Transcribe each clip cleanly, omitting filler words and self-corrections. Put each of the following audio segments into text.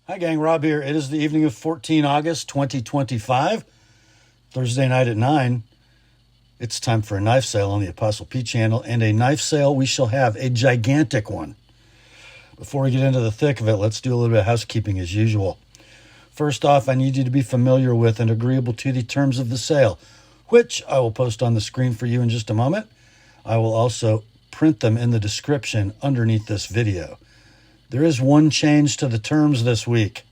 Hi gang, Rob here. It is the evening of 14 August 2025, Thursday night at 9. It's time for a knife sale on the Apostle P channel, and a knife sale we shall have, a gigantic one. Before we get into the thick of it, let's do a little bit of housekeeping as usual. First off, I need you to be familiar with and agreeable to the terms of the sale, which I will post on the screen for you in just a moment. I will also print them in the description underneath this video. There is one change to the terms this week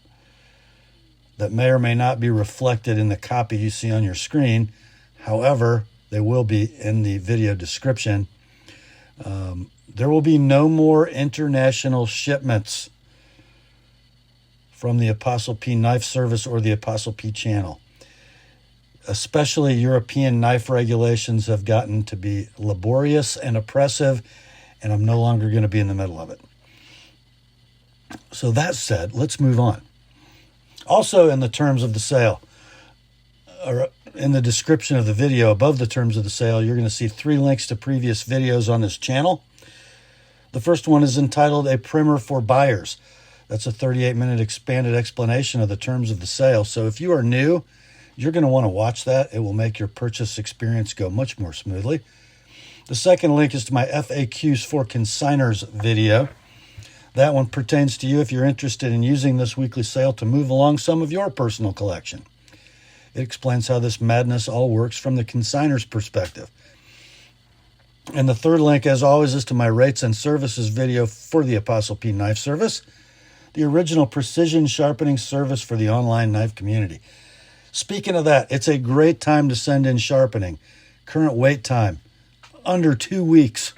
that may or may not be reflected in the copy you see on your screen. However, they will be in the video description. There will be no more international shipments from the Apostle P Knife Service or the Apostle P channel. Especially European knife regulations have gotten to be laborious and oppressive, and I'm no longer going to be in the middle of it. So that said, let's move on. Also in the terms of the sale, or in the description of the video above the terms of the sale, you're going to see 3 links to previous videos on this channel. The first one is entitled A Primer for Buyers. That's a 38-minute expanded explanation of the terms of the sale. So if you are new, you're going to want to watch that. It will make your purchase experience go much more smoothly. The second link is to my FAQs for Consignors video. That one pertains to you if you're interested in using this weekly sale to move along some of your personal collection. It explains how this madness all works from the consignor's perspective. And the third link, as always, is to my rates and services video for the Apostle P Knife Service, the original precision sharpening service for the online knife community. Speaking of that, it's a great time to send in sharpening. Current wait time, under 2 weeks.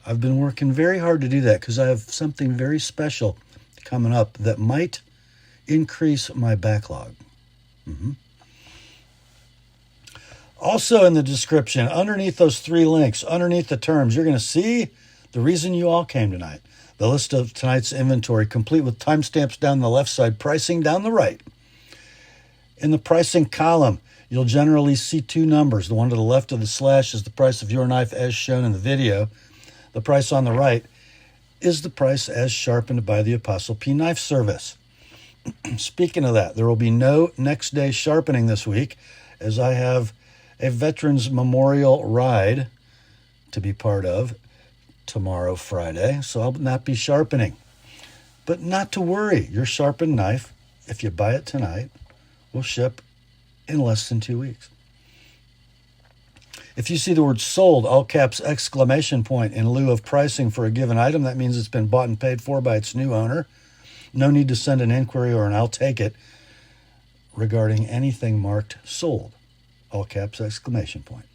I've been working very hard to do that because I have something very special coming up that might increase my backlog. Also in the description, underneath those 3 links, underneath the terms, you're going to see the reason you all came tonight. The list of tonight's inventory, complete with timestamps down the left side, pricing down the right. In the pricing column, you'll generally see 2 numbers. The one to the left of the slash is the price of your knife as shown in the video. The price on the right is the price as sharpened by the Apostle P Knife Service. Speaking of that, there will be no next day sharpening this week, as I have a Veterans Memorial ride to be part of tomorrow, Friday, so I'll not be sharpening. But not to worry, your sharpened knife, if you buy it tonight, will ship in less than 2 weeks. If you see the word sold, all caps, exclamation point, in lieu of pricing for a given item, that means it's been bought and paid for by its new owner. No need to send an inquiry or an I'll take it regarding anything marked sold. All caps, exclamation point.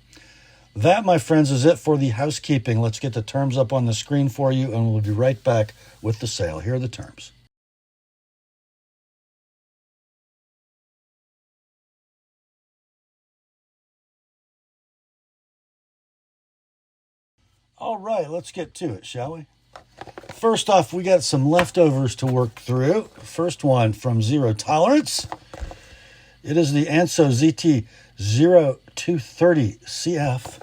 That, my friends, is it for the housekeeping. Let's get the terms up on the screen for you, and we'll be right back with the sale. Here are the terms. All right, let's get to it, shall we? First off, we got some leftovers to work through. First one from Zero Tolerance. It is the Anso ZT0230 CF.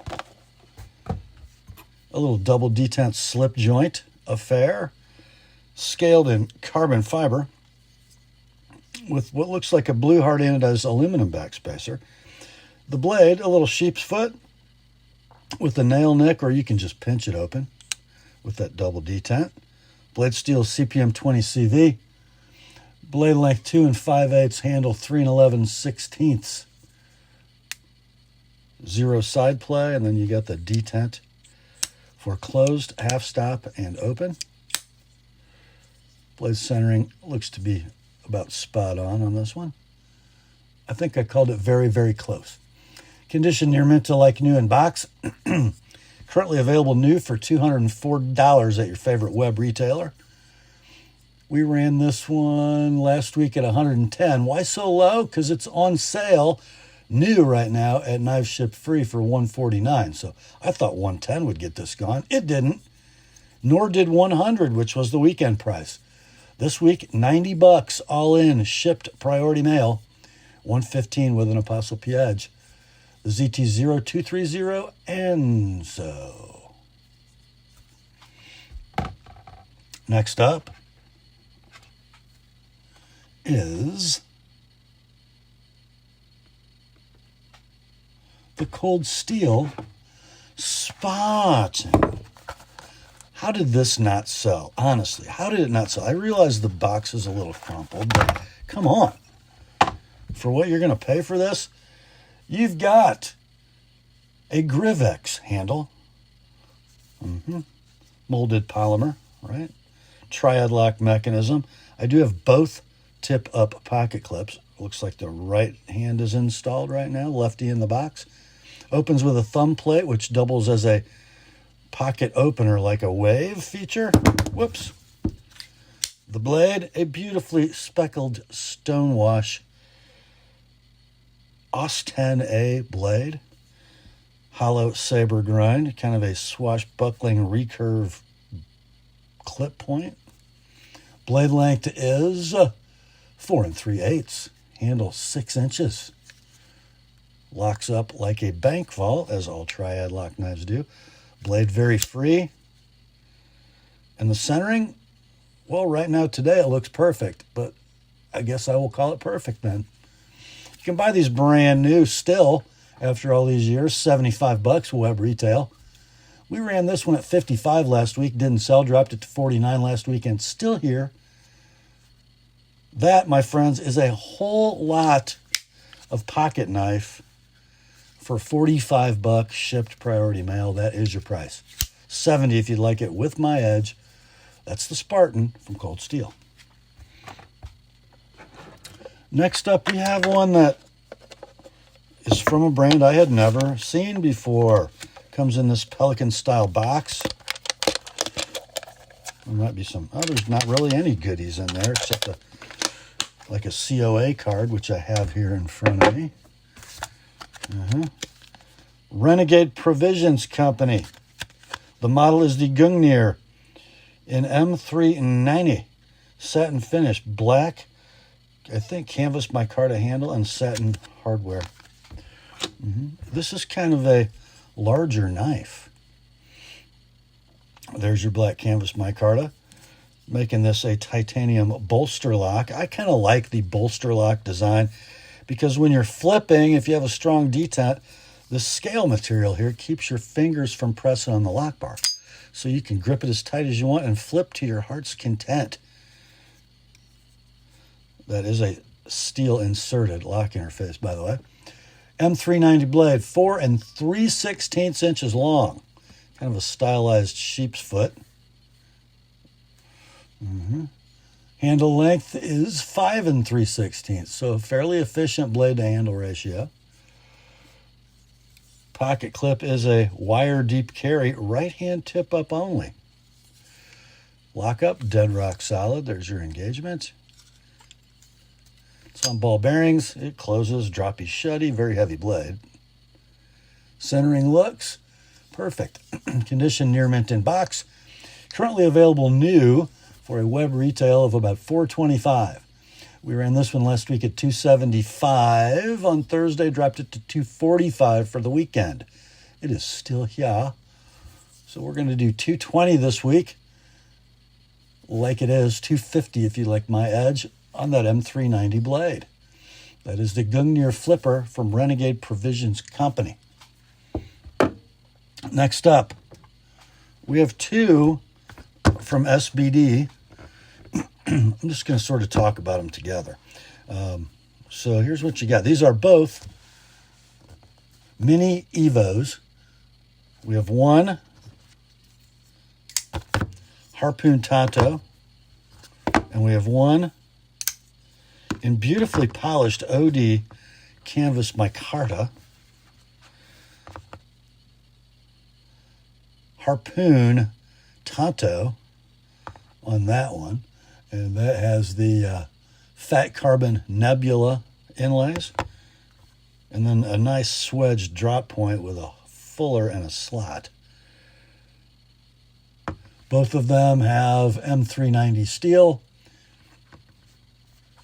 A little double detent slip joint affair, scaled in carbon fiber with what looks like a blue hard anodized aluminum backspacer. The blade, a little sheep's foot, with a nail nick, or you can just pinch it open with that double detent. Blade steel CPM 20 CV. Blade length 2 5/8, handle 3 11/16. Zero side play, and then you got the detent for closed, half stop, and open. Blade centering looks to be about spot on this one. I think I called it very, very close. Condition near mint to like new in box. Currently available new for $204 at your favorite web retailer. We ran this one last week at $110. Why so low? Because it's on sale new right now at Knife Ship Free for $149. So I thought $110 would get this gone. It didn't. Nor did $100, which was the weekend price. This week, $90 all in, shipped priority mail. $115 with an Apostle P Edge. The ZT0230 Anso. Next up, is the Cold Steel Spartan. How did this not sell? Honestly, how did it not sell? I realize the box is a little crumpled, but come on. For what you're going to pay for this, you've got a Grivex handle. Molded polymer, right? Triad lock mechanism. I do have both tip-up pocket clips. Looks like the right hand is installed right now, lefty in the box. Opens with a thumb plate, which doubles as a pocket opener like a wave feature. Whoops. The blade, a beautifully speckled stonewash OS-10A blade. Hollow saber grind, kind of a swashbuckling recurve clip point. Blade length is 4 3/8. Handle 6 inches. Locks up like a bank vault, as all triad lock knives do. Blade very free. And the centering, well, right now today it looks perfect, but I guess I will call it perfect then. You can buy these brand new still after all these years, $75 web retail. We ran this one at $55 last week, didn't sell, dropped it to $49 last weekend, still here. That, my friends, is a whole lot of pocket knife for $45 shipped priority mail. That is your price. $70 if you'd like it with my edge. That's the Spartan from Cold Steel. Next up, we have one that is from a brand I had never seen before. Comes in this Pelican-style box. There might be some, there's not really any goodies in there except like a COA card, which I have here in front of me. Renegade Provisions Company. The model is the Gungnir in M390. Satin finish, black, I think canvas micarta handle, and satin hardware. This is kind of a larger knife. There's your black canvas micarta, making this a titanium bolster lock. I kind of like the bolster lock design because when you're flipping, if you have a strong detent, the scale material here keeps your fingers from pressing on the lock bar. So you can grip it as tight as you want and flip to your heart's content. That is a steel inserted lock interface, by the way. M390 blade, 4 3/16 inches long. Kind of a stylized sheep's foot. Handle length is 5 3/16, so a fairly efficient blade to handle ratio. Pocket clip is a wire deep carry, right hand tip up only. Lock up, dead rock solid. There's your engagement. It's on ball bearings. It closes, droppy shutty, very heavy blade. Centering looks perfect. Condition near mint in box. Currently available new for a web retail of about $425. We ran this one last week at $275. On Thursday, dropped it to $245 for the weekend. It is still here. So we're going to do $220 this week. Like it is, $250 if you like my edge on that M390 blade. That is the Gungnir flipper from Renegade Provisions Company. Next up, we have two from SBD. I'm just going to sort of talk about them together. So here's what you got. These are both mini Evos. We have one Harpoon Tanto, and we have one in beautifully polished OD canvas micarta. Harpoon Tanto on that one. And that has the fat carbon nebula inlays. And then a nice swedged drop point with a fuller and a slot. Both of them have M390 steel.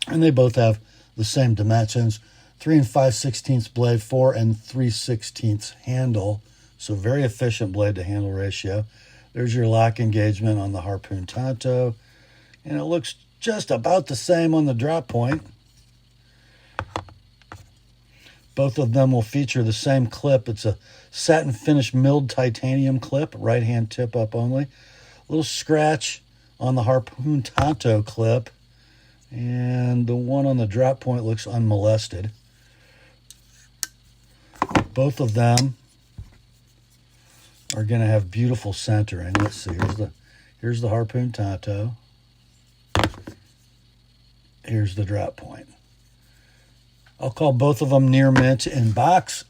And they both have the same dimensions. 3 5/16 blade, 4 3/16 handle. So very efficient blade to handle ratio. There's your lock engagement on the Harpoon Tanto. And it looks just about the same on the drop point. Both of them will feature the same clip. It's a satin finish milled titanium clip, right hand tip up only. A little scratch on the Harpoon Tanto clip, and the one on the drop point looks unmolested. Both of them are going to have beautiful centering. Let's see. Here's the Harpoon Tanto. Here's the drop point. I'll call both of them near mint in box.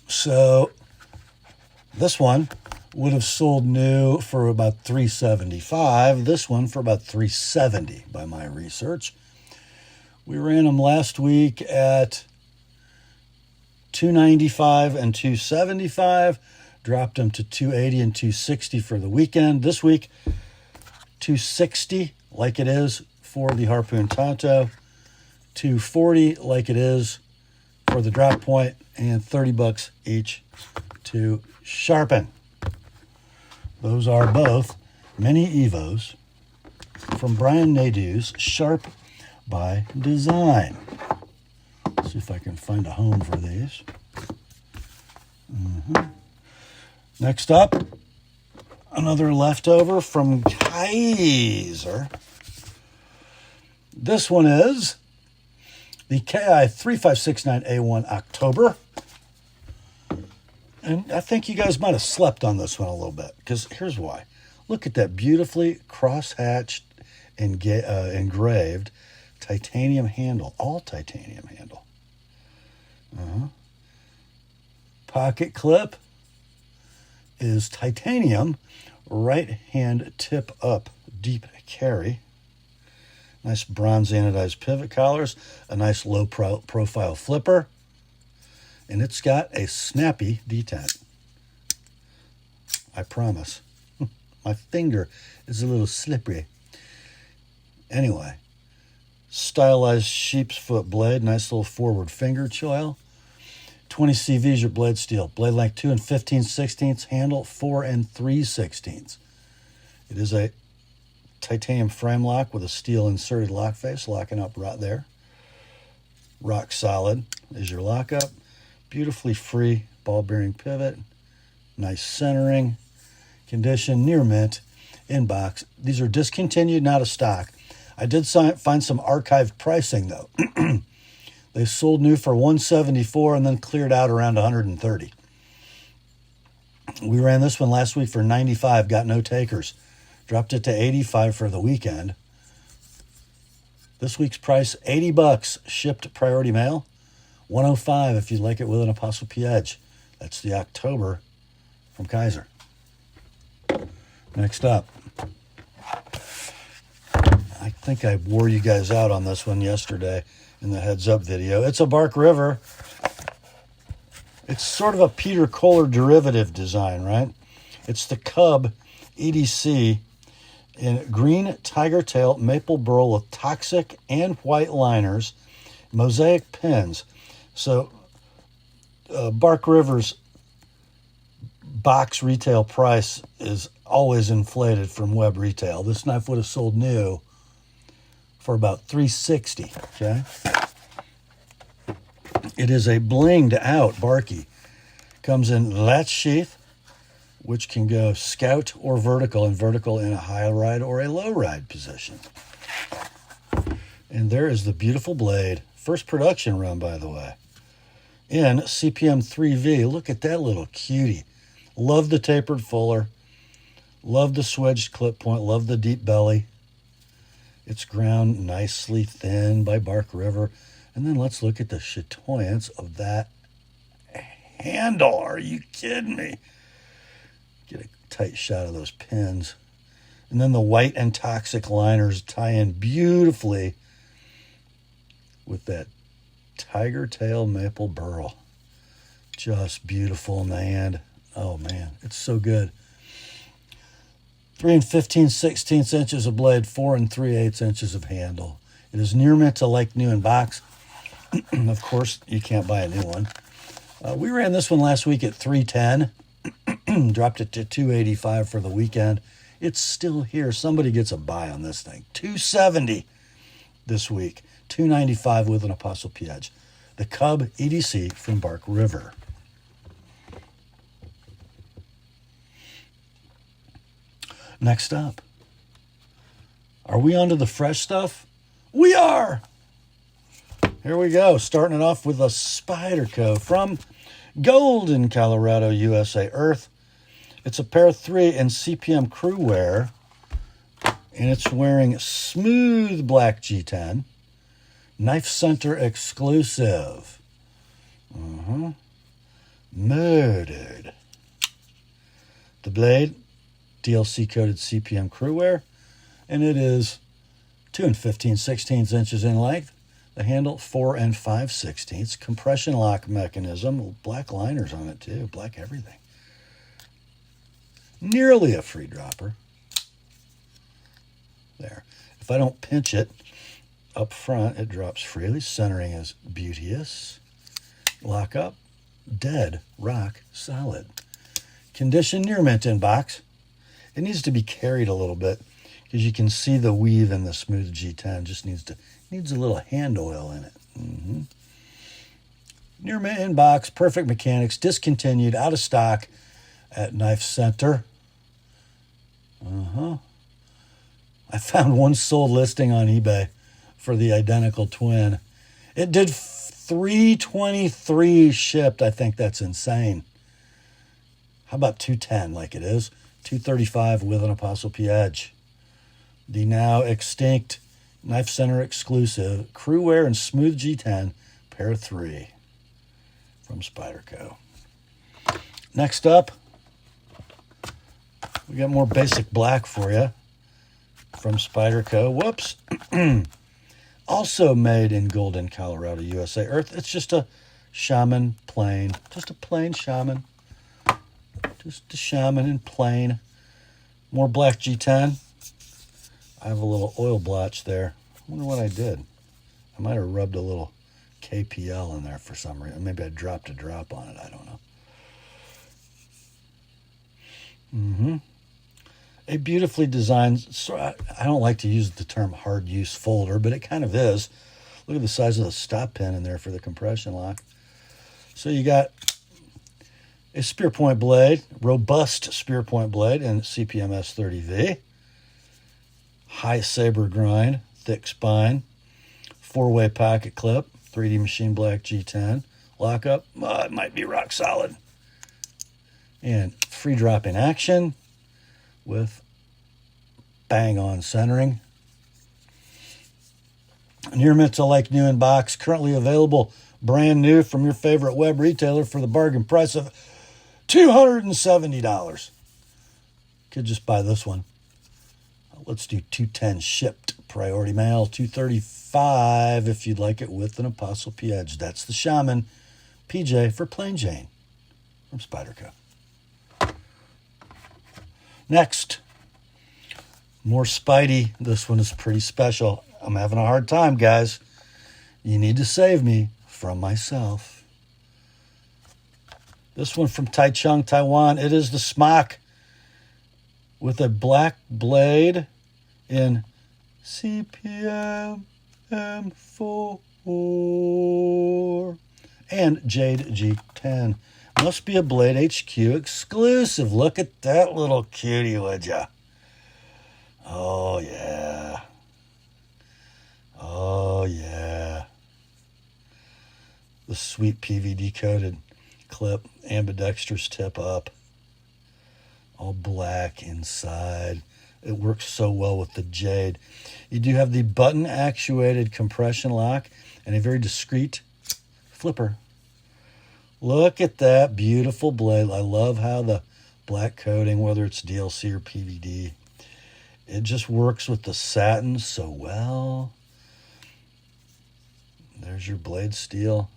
So this one would have sold new for about $375. This one for about $370 by my research. We ran them last week at $295 and $275. Dropped them to $280 and $260 for the weekend. This week, $260 like it is for the Harpoon Tanto. $240 like it is for the drop point, and $30 each to sharpen. Those are both mini Evos from Brian Nadeau's Sharp by Design. Let's see if I can find a home for these. Next up, another leftover from Kizer. This one is the KI 3569A1 October. And I think you guys might have slept on this one a little bit, because here's why. Look at that beautifully cross-hatched and engraved titanium handle, all titanium handle. Pocket clip is titanium, right hand tip up, deep carry. Nice bronze anodized pivot collars, a nice low profile flipper, and it's got a snappy detent. I promise. My finger is a little slippery. Anyway, stylized sheep's foot blade, nice little forward finger choil. 20 CV is your blade steel. Blade length 2 15/16, handle 4 3/16. It is a titanium frame lock with a steel inserted lock face, locking up right there. Rock solid is your lockup. Beautifully free ball bearing pivot. Nice centering. Condition near mint in box. These are discontinued, not a stock. I did find some archived pricing though. They sold new for $174 and then cleared out around $130. We ran this one last week for $95, got no takers. Dropped it to $85 for the weekend. This week's price, $80, shipped priority mail. $105 if you'd like it with an ApostleP Edge. That's the October from Kizer. Next up. I think I wore you guys out on this one yesterday in the heads up video. It's a Bark River. It's sort of a Peter Kohler derivative design, right? It's the Cub EDC in green tiger tail maple burl with toxic and white liners, mosaic pins. So Bark River's box retail price is always inflated from web retail. This knife would have sold new for about $360, okay? It is a blinged out Barky. Comes in latch sheath, which can go scout or vertical, and vertical in a high ride or a low ride position. And there is the beautiful blade. First production run, by the way. In CPM 3V. Look at that little cutie. Love the tapered fuller. Love the swedged clip point. Love the deep belly. It's ground nicely thin by Bark River. And then let's look at the chatoyance of that handle. Are you kidding me? Get a tight shot of those pins. And then the white and toxic liners tie in beautifully with that tiger tail maple burl. Just beautiful in the hand. Oh man, it's so good. 3 15/16 inches of blade, 4 3/8 inches of handle. It is near mint to like new in box. Of course, you can't buy a new one. We ran this one last week at $310. Dropped it to $285 for the weekend. It's still here. Somebody gets a buy on this thing. $270 this week. $295 with an ApostleP edge. The Cub EDC from Bark River. Next up. Are we onto the fresh stuff? We are! Here we go. Starting it off with a Spyderco from Golden, Colorado, USA Earth. It's a pair 3 in CPM crew wear. And it's wearing smooth black G10. Knife Center exclusive. Murdered. The blade, DLC coated CPM crew wear. And it is 2 15/16 inches in length. The handle 4 5/16. Compression lock mechanism. Black liners on it too. Black everything. Nearly a free dropper. There. If I don't pinch it up front, it drops freely. Centering is beauteous. Lock up. Dead. Rock solid. Condition near mint in box. It needs to be carried a little bit because you can see the weave in the smooth G10. Just needs a little hand oil in it. Near mint in box. Perfect mechanics. Discontinued. Out of stock at Knife Center. I found one sold listing on eBay for the identical twin. It did $323 shipped. I think that's insane. How about $210 like it is? $235 with an ApostleP edge. The now extinct Knife Center exclusive crew wear and smooth G10 pair 3 from Spyderco. Next up, we got more basic black for you from Spyderco. Whoops. Also made in Golden, Colorado, USA Earth. It's just a Shaman plain. Just a plain Shaman. Just a Shaman in plain. More black G10. I have a little oil blotch there. I wonder what I did. I might have rubbed a little KPL in there for some reason. Maybe I dropped a drop on it. I don't know. A beautifully designed, so I don't like to use the term hard use folder, but it kind of is. Look at the size of the stop pin in there for the compression lock. So you got a spear point blade, robust spear point blade in CPM S30V. High saber grind, thick spine, 4-way pocket clip, 3D machine black G10. Lockup, it might be rock solid. And free drop in action with bang-on centering. Near mint like new in box, currently available brand new from your favorite web retailer for the bargain price of $270. Could just buy this one. Let's do $210 shipped, priority mail, $235 if you'd like it with an ApostleP edge. That's the Shaman PJ for Plain Jane from Spyderco. Next, more Spidey. This one is pretty special. I'm having a hard time, guys. You need to save me from myself. This one from Taichung, Taiwan. It is the Smock with a black blade in CPM M4 and Jade G10. Must be a Blade HQ exclusive. Look at that little cutie, would ya? Oh, yeah. Oh, yeah. The sweet PVD-coated clip, ambidextrous tip up. All black inside. It works so well with the Jade. You do have the button-actuated compression lock and a very discreet flipper. Look at that beautiful blade. I love how the black coating, whether it's DLC or PVD, it just works with the satin so well. There's your blade steel.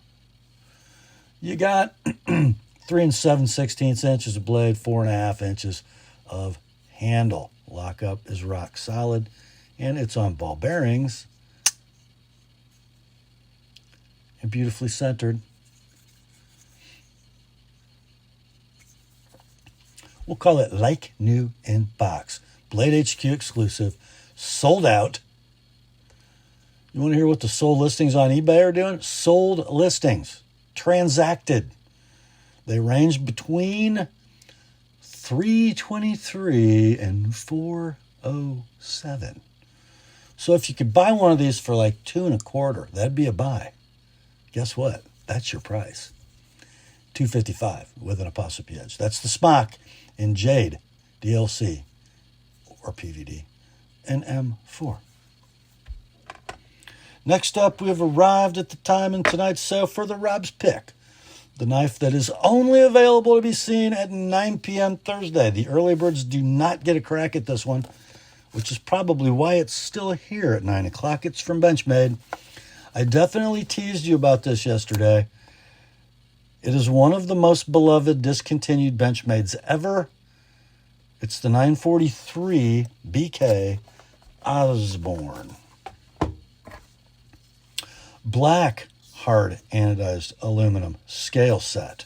You got 3 7/16 inches of blade, 4.5 inches of handle. Lockup is rock solid, and it's on ball bearings and beautifully centered. We'll call it like new in box. Blade HQ exclusive, sold out. You want to hear what the sold listings on eBay are doing? Sold listings, transacted. They range between $323 and $407. So if you could buy one of these for like $225, that'd be a buy. Guess what? That's your price. $255 with an TheApostleP Edge. That's the Smock in Jade, DLC, or PVD, and M4. Next up, we have arrived at the time in tonight's sale for the Rob's Pick, the knife that is only available to be seen at 9 p.m. Thursday. The early birds do not get a crack at this one, which is probably why it's still here at 9 o'clock. It's from Benchmade. I definitely teased you about this yesterday. It is one of the most beloved discontinued Benchmades ever. It's the 943 BK Osborne. Black hard anodized aluminum scale set.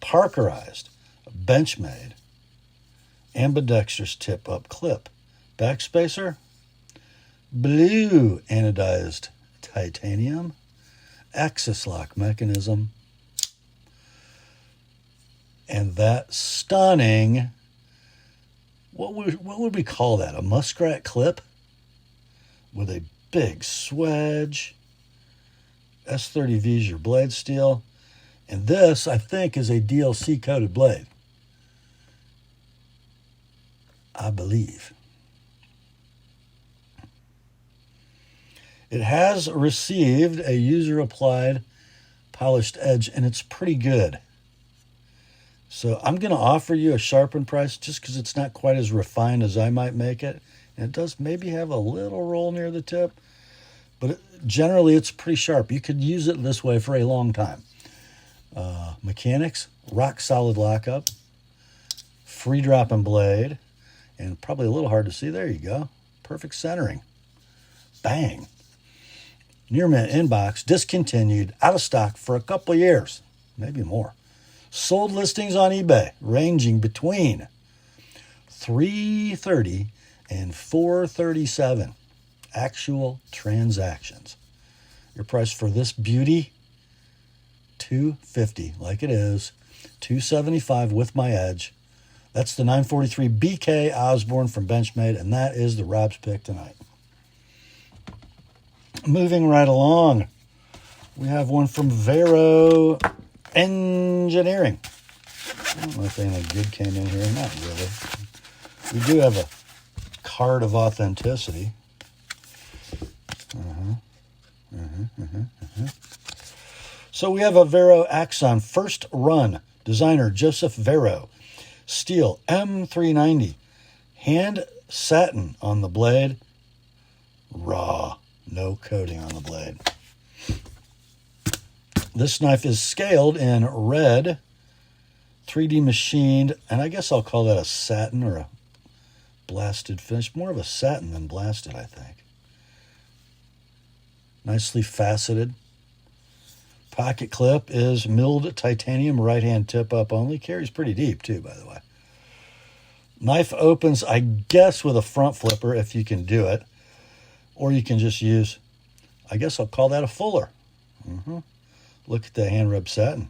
Parkerized, Benchmade, ambidextrous tip-up clip. Backspacer, blue anodized titanium, axis lock mechanism, and that stunning, what would we call that? A muskrat clip with a big swedge. S30V is your blade steel. And this, I think, is a DLC coated blade. I believe. It has received a user-applied polished edge, and it's pretty good. So I'm going to offer you a sharpened price just because it's not quite as refined as I might make it. And it does maybe have a little roll near the tip, but generally it's pretty sharp. You could use it this way for a long time. Mechanics, rock solid lockup, free dropping blade, and probably a little hard to see. There you go. Perfect centering. Bang. Near mint inbox, discontinued, out of stock for a couple of years, maybe more. Sold listings on eBay ranging between $330 and $437. Actual transactions. Your price for this beauty, $250, like it is, $275 with my edge. That's the 943 BK Osborne from Benchmade, and that is the Rob's Pick tonight. Moving right along, we have one from Vero Engineering. I don't know if anything good came in here. Not really. We do have a card of authenticity. So we have a Vero Axon first run. Designer Joseph Vero. Steel M390. Hand satin on the blade. Raw. No coating on the blade. This knife is scaled in red, 3D machined, and I guess I'll call that a satin or a blasted finish. More of a satin than blasted, I think. Nicely faceted. Pocket clip is milled titanium, right-hand tip-up only. Carries pretty deep, too, by the way. Knife opens, I guess, with a front flipper, if you can do it. Or you can just use, I guess I'll call that a fuller. Look at the hand rub satin.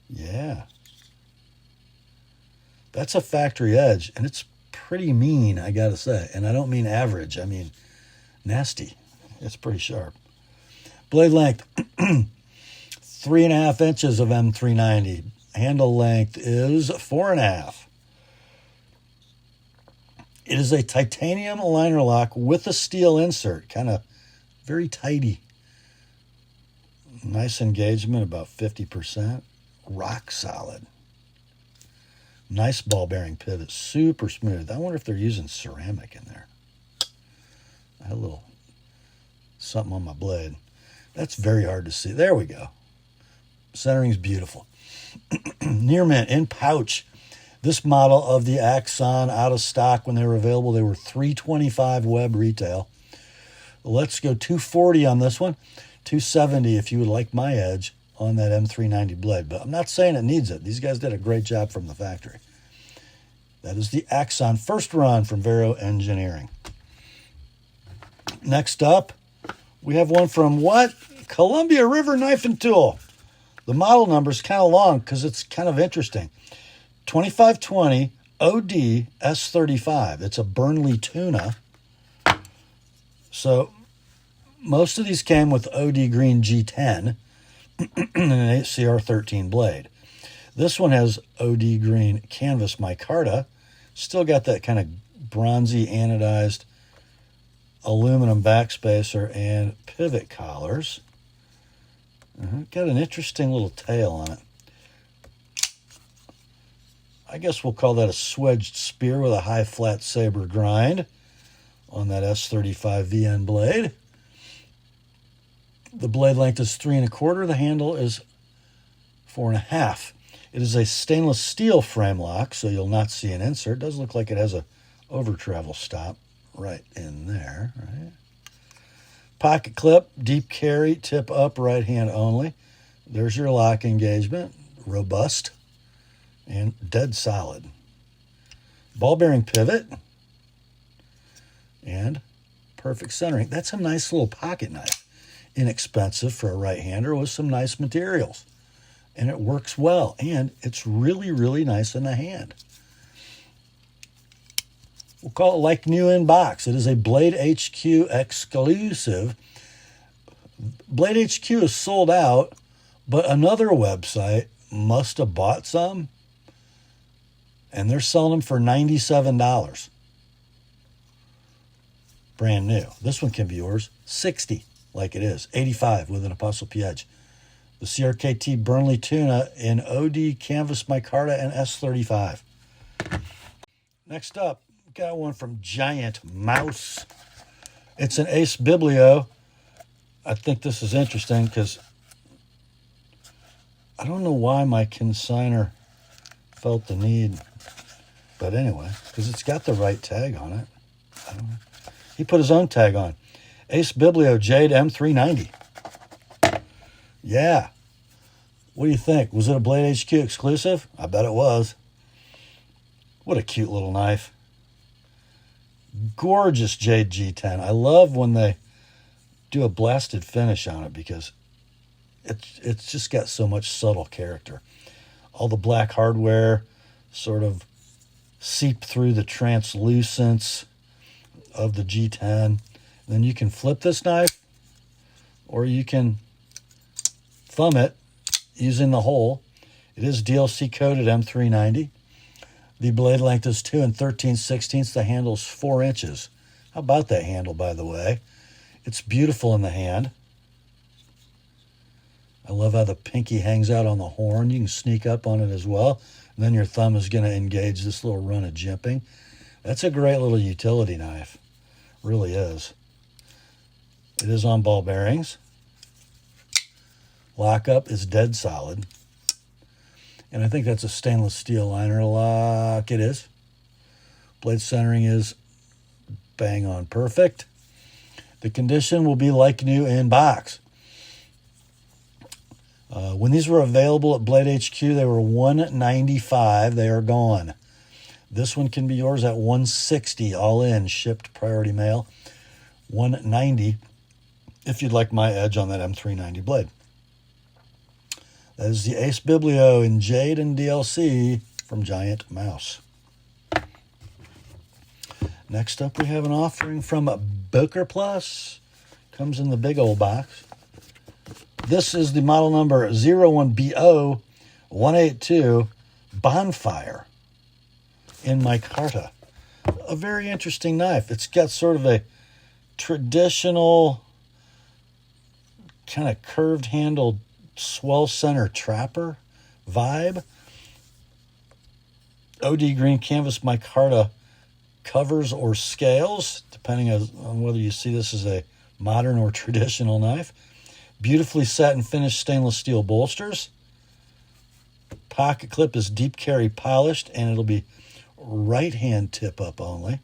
Yeah. That's a factory edge, and it's pretty mean, I gotta say. And I don't mean average, I mean nasty. It's pretty sharp. Blade length, 3.5 inches of M390. Handle length is 4.5. It is a titanium liner lock with a steel insert, kind of very tidy. Nice engagement, about 50%. Rock solid. Nice ball bearing pivot, super smooth. I wonder if they're using ceramic in there. I had a little something on my blade. That's very hard to see. There we go. Centering's beautiful. Near mint in pouch. This model of the Axon out of stock when they were available. They were $325 web retail. Let's go $240 on this one. $270 if you would like my edge on that M390 blade. But I'm not saying it needs it. These guys did a great job from the factory. That is the Axon first run from Vero Engineering. Next up, we have one from what? Columbia River Knife and Tool. The model number is kind of long because it's kind of interesting. 2520 OD S35. It's a Burnley Tuna. So most of these came with OD Green G10 and an CR13 blade. This one has OD Green Canvas Micarta. Still got that kind of bronzy anodized aluminum backspacer and pivot collars. Got an interesting little tail on it. I guess we'll call that a swedged spear with a high flat saber grind on that S35 VN blade. The blade length is 3 1/4. The handle is 4 1/2. It is a stainless steel frame lock, so you'll not see an insert. It does look like it has a over travel stop right in there, right? Pocket clip, deep carry, tip up, right hand only. There's your lock engagement. Robust and dead solid. Ball bearing pivot and perfect centering. That's a nice little pocket knife. Inexpensive for a right-hander with some nice materials. And it works well. And it's really, really nice in the hand. We'll call it like new in box. It is a Blade HQ exclusive. Blade HQ is sold out, but another website must have bought some, and they're selling them for $97. Brand new. This one can be yours. $60, like it is. $85 with an ApostleP edge. The CRKT Burnley Tuna in OD Canvas Micarta and S35. Next up, got one from Giant Mouse. It's an Ace Biblio. I think this is interesting because I don't know why my consignor felt the need. But anyway, because it's got the right tag on it. I don't know. He put his own tag on. Ace Biblio Jade M390. Yeah. What do you think? Was it a Blade HQ exclusive? I bet it was. What a cute little knife. Gorgeous Jade G10. I love when they do a blasted finish on it because it's just got so much subtle character. All the black hardware sort of seep through the translucence of the G10. And then you can flip this knife or you can thumb it using the hole. It is DLC coded M390. The blade length is 2 13/16. The handle's 4 inches. How about that handle, by the way? It's beautiful in the hand. I love how the pinky hangs out on the horn. You can sneak up on it as well. And then your thumb is going to engage this little run of jimping. That's a great little utility knife. Really is. It is on ball bearings. Lockup is dead solid. And I think that's a stainless steel liner lock. It is. Blade centering is bang on perfect. The condition will be like new in box. When these were available at Blade HQ, they were $195. They are gone. This one can be yours at $160 all in, shipped priority mail. $190 if you'd like my edge on that M390 blade. That is the Ace Biblio in Jade and DLC from Giant Mouse. Next up, we have an offering from Boker Plus. Comes in the big old box. This is the model number 01BO182 Bonfire in micarta. A very interesting knife. It's got sort of a traditional kind of curved handled swell center trapper vibe. OD green canvas micarta covers or scales, depending on whether you see this as a modern or traditional knife. Beautifully satin finished stainless steel bolsters. Pocket clip is deep carry polished, and it'll be right hand tip up only.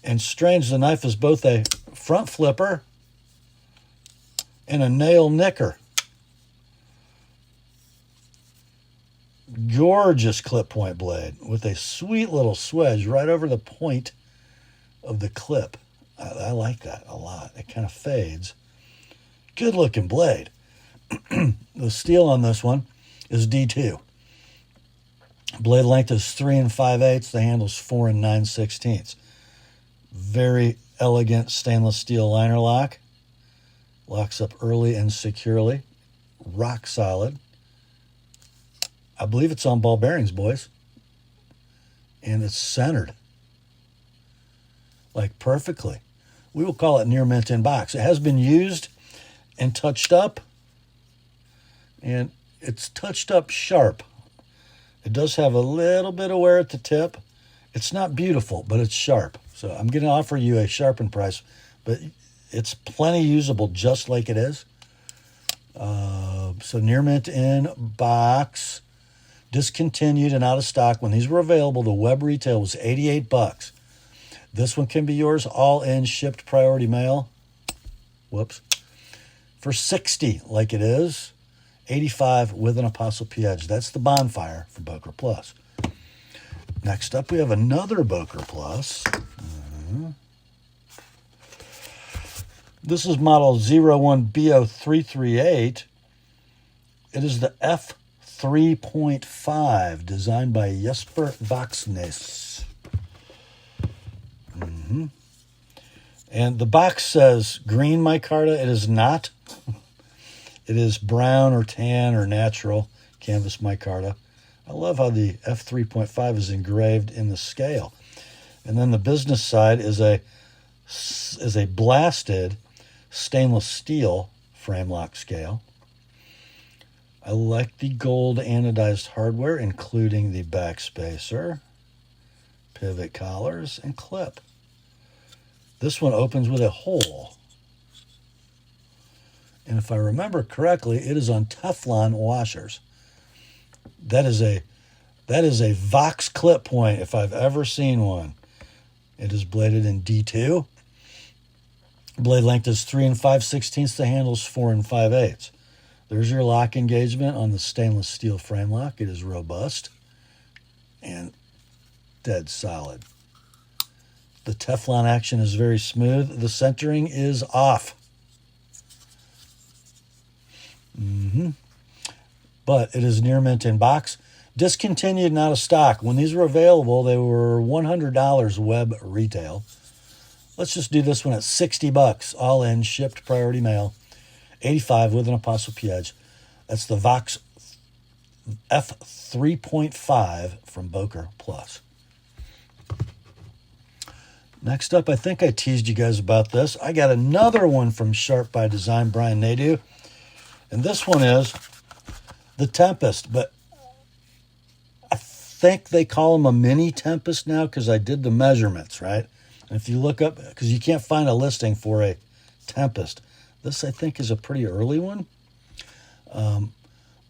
And strange, the knife is both a front flipper and a nail nicker. Gorgeous clip point blade with a sweet little swedge right over the point of the clip. I like that a lot. It kind of fades. Good looking blade. The steel on this one is D2. Blade length is 3 5/8. The handle's 4 9/16. Very elegant stainless steel liner lock. Locks up early and securely. Rock solid. I believe it's on ball bearings, boys. And it's centered. Like perfectly. We will call it near mint in box. It has been used and touched up. And it's touched up sharp. It does have a little bit of wear at the tip. It's not beautiful, but it's sharp. So I'm going to offer you a sharpened price, but it's plenty usable just like it is. So near mint in box, discontinued and out of stock. When these were available, the web retail was $88. This one can be yours, all in, shipped priority mail. Whoops. For $60, like it is. $85 with an TheApostleP edge. That's the Bonfire for Boker Plus. Next up, we have another Boker Plus. This is model 01BO338. It is the F5.5, designed by Jesper Voxnes. And the box says green micarta. It is not. It is brown or tan or natural canvas micarta. I love how the F3.5 is engraved in the scale. And then the business side is a blasted stainless steel frame lock scale. I like the gold anodized hardware, including the back spacer, pivot collars, and clip. This one opens with a hole. And if I remember correctly, it is on Teflon washers. That is a Vox clip point if I've ever seen one. It is bladed in D2. Blade length is 3 5/16. The handle's 4 5/8. There's your lock engagement on the stainless steel frame lock. It is robust and dead solid. The Teflon action is very smooth. The centering is off. But it is near mint in box. Discontinued and out of stock. When these were available, they were $100 web retail. Let's just do this one at $60, all in, shipped priority mail. $85 with an TheApostleP edge. That's the Vox F3.5 from Boker Plus. Next up, I think I teased you guys about this. I got another one from Sharp by Design, Brian Nadeau. And this one is the Tempest, but I think they call them a mini Tempest now because I did the measurements, right? And if you look up, because you can't find a listing for a Tempest. This, I think, is a pretty early one.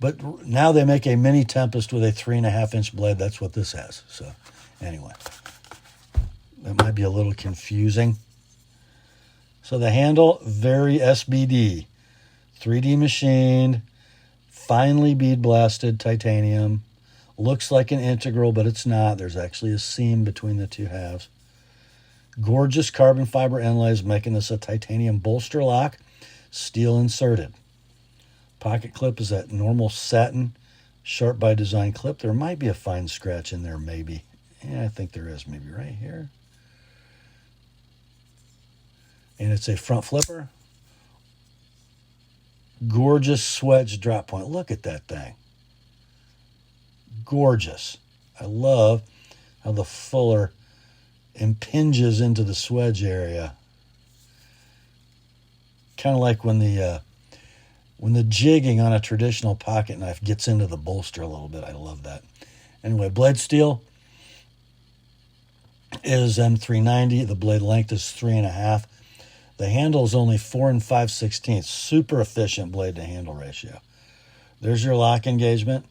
But now they make a mini Tempest with a 3.5-inch blade. That's what this has. So anyway, that might be a little confusing. So the handle, very SBD. 3D machined, finely bead blasted titanium. Looks like an integral, but it's not. There's actually a seam between the two halves. Gorgeous carbon fiber inlays, making this a titanium bolster lock. Steel inserted. Pocket clip is that normal satin, Sharp by Design clip. There might be a fine scratch in there, maybe. Yeah, I think there is, maybe right here. And it's a front flipper. Gorgeous swedge drop point. Look at that thing. Gorgeous. I love how the fuller impinges into the swedge area. Kind of like when the jigging on a traditional pocket knife gets into the bolster a little bit. I love that. Anyway, blade steel is M390. The blade length is 3.5. The handle is only 4 5/16. Super efficient blade to handle ratio. There's your lock engagement.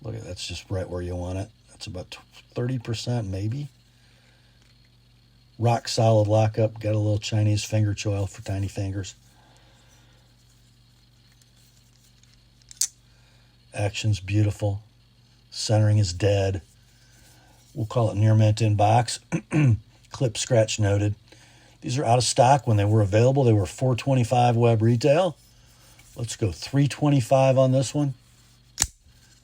Look at that's just right where you want it. That's about 30% maybe. Rock solid lockup. Got a little Chinese finger choil for tiny fingers. Action's beautiful. Centering is dead. We'll call it near mint in box. Clip scratch noted. These are out of stock. When they were available, they were $425 web retail. Let's go $325 on this one.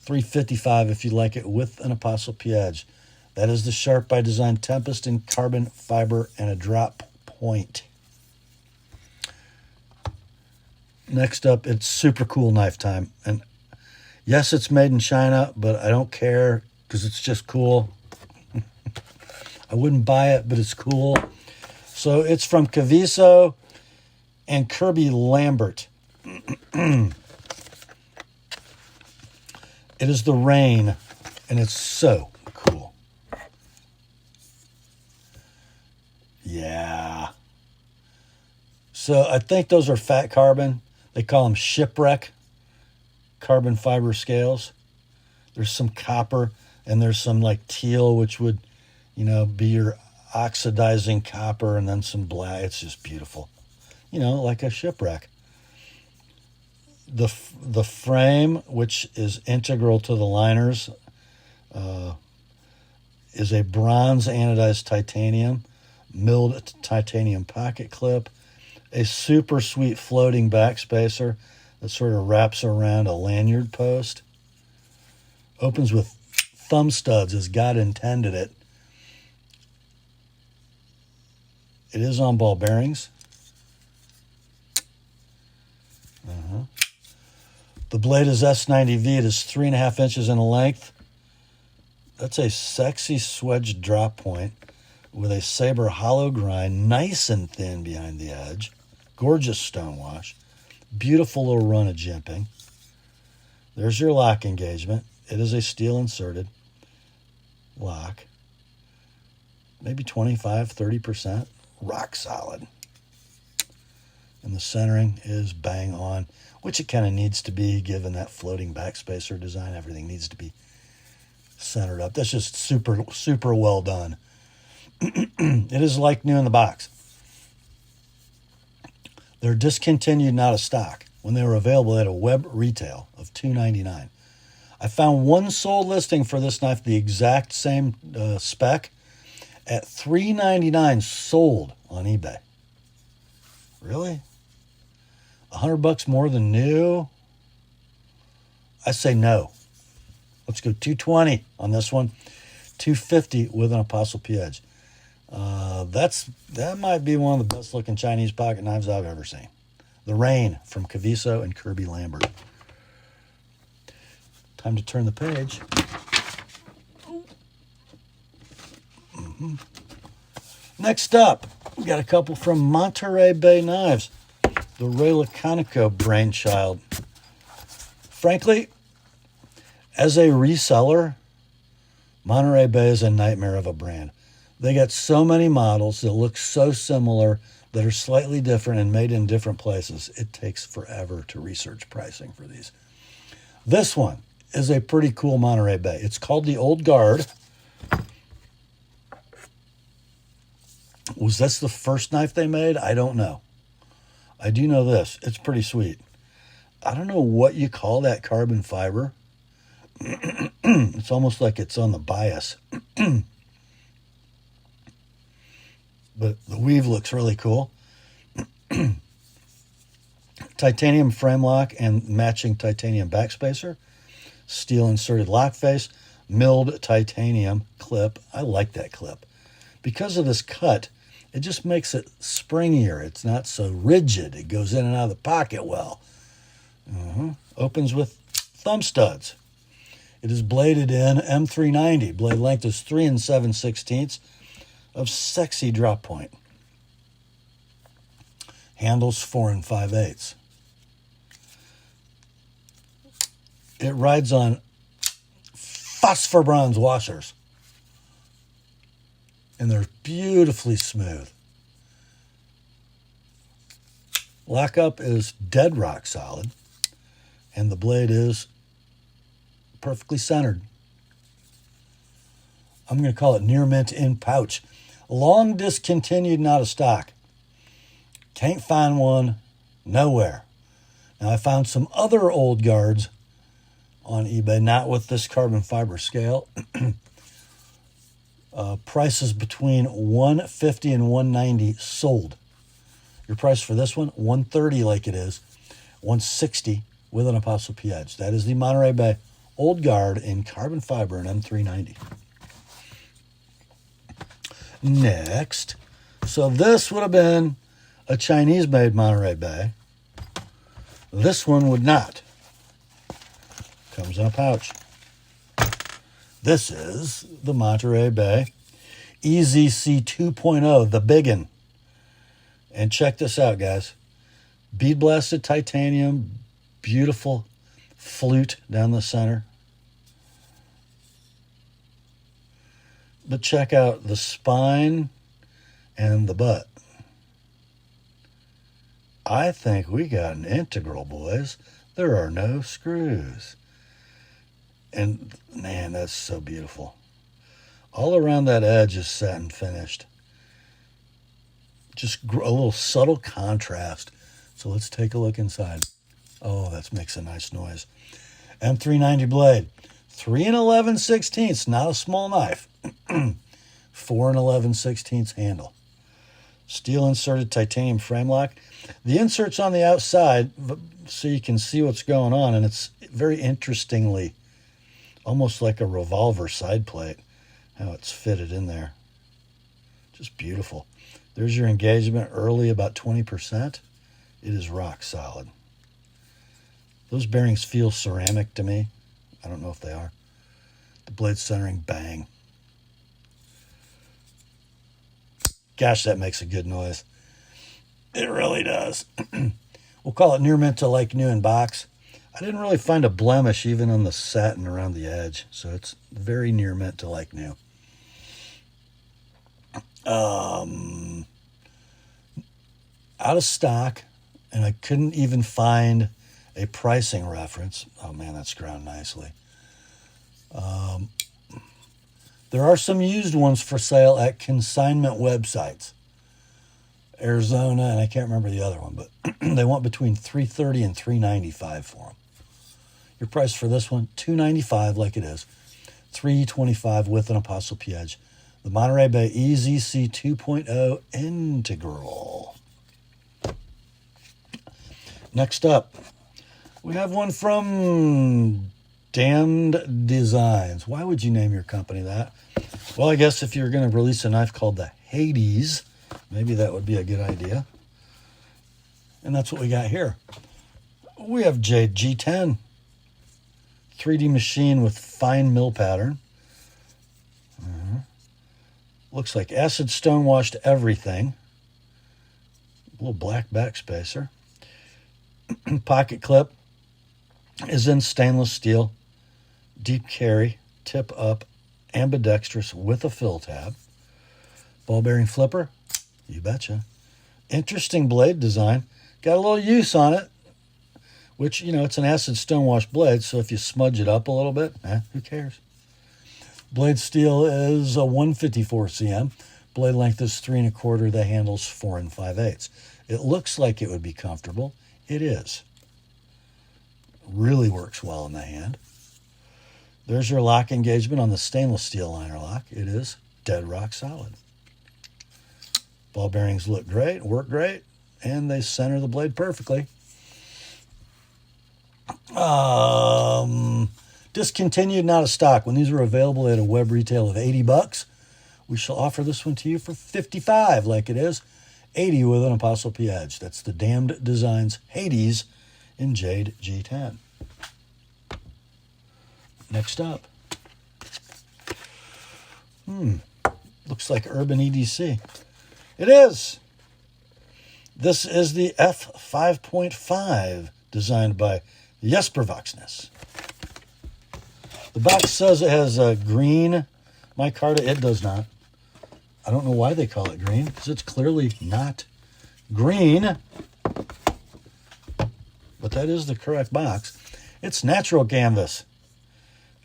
$355 if you like it with an ApostleP edge. That is the Sharp by Design Tempest in carbon fiber and a drop point. Next up, it's super cool knife time. And yes, it's made in China, but I don't care because it's just cool. I wouldn't buy it, but it's cool. So it's from Kizer and Kirby Lambert. It is the Rain, and it's so cool. Yeah. So I think those are fat carbon. They call them shipwreck carbon fiber scales. There's some copper, and there's some like teal, which would, be your oxidizing copper, and then some black. It's just beautiful. Like a shipwreck. The frame, which is integral to the liners, is a bronze anodized titanium, milled titanium pocket clip, a super sweet floating backspacer that sort of wraps around a lanyard post. Opens with thumb studs as God intended it. It is on ball bearings. The blade is S90V. It is 3.5 inches in length. That's a sexy swedge drop point with a saber hollow grind, nice and thin behind the edge. Gorgeous stonewash. Beautiful little run of jimping. There's your lock engagement. It is a steel inserted lock. Maybe 25, 30%. Rock solid. And the centering is bang on, which it kind of needs to be given that floating backspacer design. Everything needs to be centered up. That's just super, super well done. It is like new in the box. They're discontinued and out of stock. When they were available, they had a web retail of $299. I found one sold listing for this knife, the exact same spec, at $399 sold on eBay. Really? $100 more than new? I say no. Let's go $220 on this one. $250 with an ApostleP edge. That might be one of the best looking Chinese pocket knives I've ever seen. The Rain from Kizer and Kirby Lambert. Time to turn the page. Next up, we got a couple from Monterey Bay Knives, the Ray Laconico brainchild. Frankly, as a reseller, Monterey Bay is a nightmare of a brand. They got so many models that look so similar that are slightly different and made in different places. It takes forever to research pricing for these. This one is a pretty cool Monterey Bay. It's called the Old Guard. Was this the first knife they made? I don't know. I do know this. It's pretty sweet. I don't know what you call that carbon fiber. It's almost like it's on the bias. But the weave looks really cool. Titanium frame lock and matching titanium backspacer. Steel inserted lock face. Milled titanium clip. I like that clip. Because of this cut, it just makes it springier. It's not so rigid. It goes in and out of the pocket well. Opens with thumb studs. It is bladed in M390. Blade length is 3 7/16 of sexy drop point. Handles 4 5/8. It rides on phosphor bronze washers. And they're beautifully smooth. Lockup is dead rock solid. And the blade is perfectly centered. I'm going to call it near mint in pouch. Long discontinued and out of stock. Can't find one nowhere. Now I found some other old guards on eBay, not with this carbon fiber scale. Prices between $150 and $190 sold. Your price for this one, $130 like it is, $160 with an Apostle P edge. That is the Monterey Bay Old Guard in carbon fiber and M390. Next, so this would have been a Chinese-made Monterey Bay. This one would not. Comes in a pouch. This is the Monterey Bay EZC 2.0, the biggin. And check this out, guys. Bead blasted titanium, beautiful flute down the center. But check out the spine and the butt. I think we got an integral, boys. There are no screws. And man, that's so beautiful. All around that edge is satin finished. Just a little subtle contrast. So let's take a look inside. Oh, that makes a nice noise. M390 blade. 3 11/16. Not a small knife. 4 11/16 handle. Steel inserted titanium frame lock. The insert's on the outside so you can see what's going on, and it's very interestingly almost like a revolver side plate, how it's fitted in there. Just beautiful. There's your engagement early, about 20%. It is rock solid. Those bearings feel ceramic to me. I don't know if they are. The blade centering, bang. Gosh, that makes a good noise. It really does. We'll call it near mint to like new in box. I didn't really find a blemish even on the satin around the edge, so it's very near mint to like new. Out of stock, and I couldn't even find a pricing reference. Oh man, that's ground nicely. There are some used ones for sale at consignment websites. Arizona, and I can't remember the other one, but they want between $330 and $395 for them. Your price for this one, $295 like it is, $325 with an Apostle P edge. The Monterey Bay EZC 2.0 Integral. Next up, we have one from Damned Designs. Why would you name your company that? Well, I guess if you're going to release a knife called the Hades, maybe that would be a good idea. And that's what we got here. We have Jade G10. 3D machine with fine mill pattern. Looks like acid stone washed everything. A little black backspacer. Pocket clip is in stainless steel. Deep carry, tip up, ambidextrous with a fill tab. Ball bearing flipper, you betcha. Interesting blade design. Got a little use on it, which, you know, it's an acid stonewash blade, so if you smudge it up a little bit, who cares? Blade steel is a 154 cm. Blade length is 3 1/4. The handle's 4 5/8. It looks like it would be comfortable. It is. Really works well in the hand. There's your lock engagement on the stainless steel liner lock. It is dead rock solid. Ball bearings look great, work great, and they center the blade perfectly. Discontinued and out of stock. When these were available at a web retail of $80, we shall offer this one to you for $55 like it is. $80 with an Apostle P edge. That's the Damned Designs Hades in Jade G10. Next up. Looks like Urban EDC. It is. This is the F5.5 designed by Jesper Voxness. The box says it has a green micarta. It does not. I don't know why they call it green, because it's clearly not green. But that is the correct box. It's natural canvas.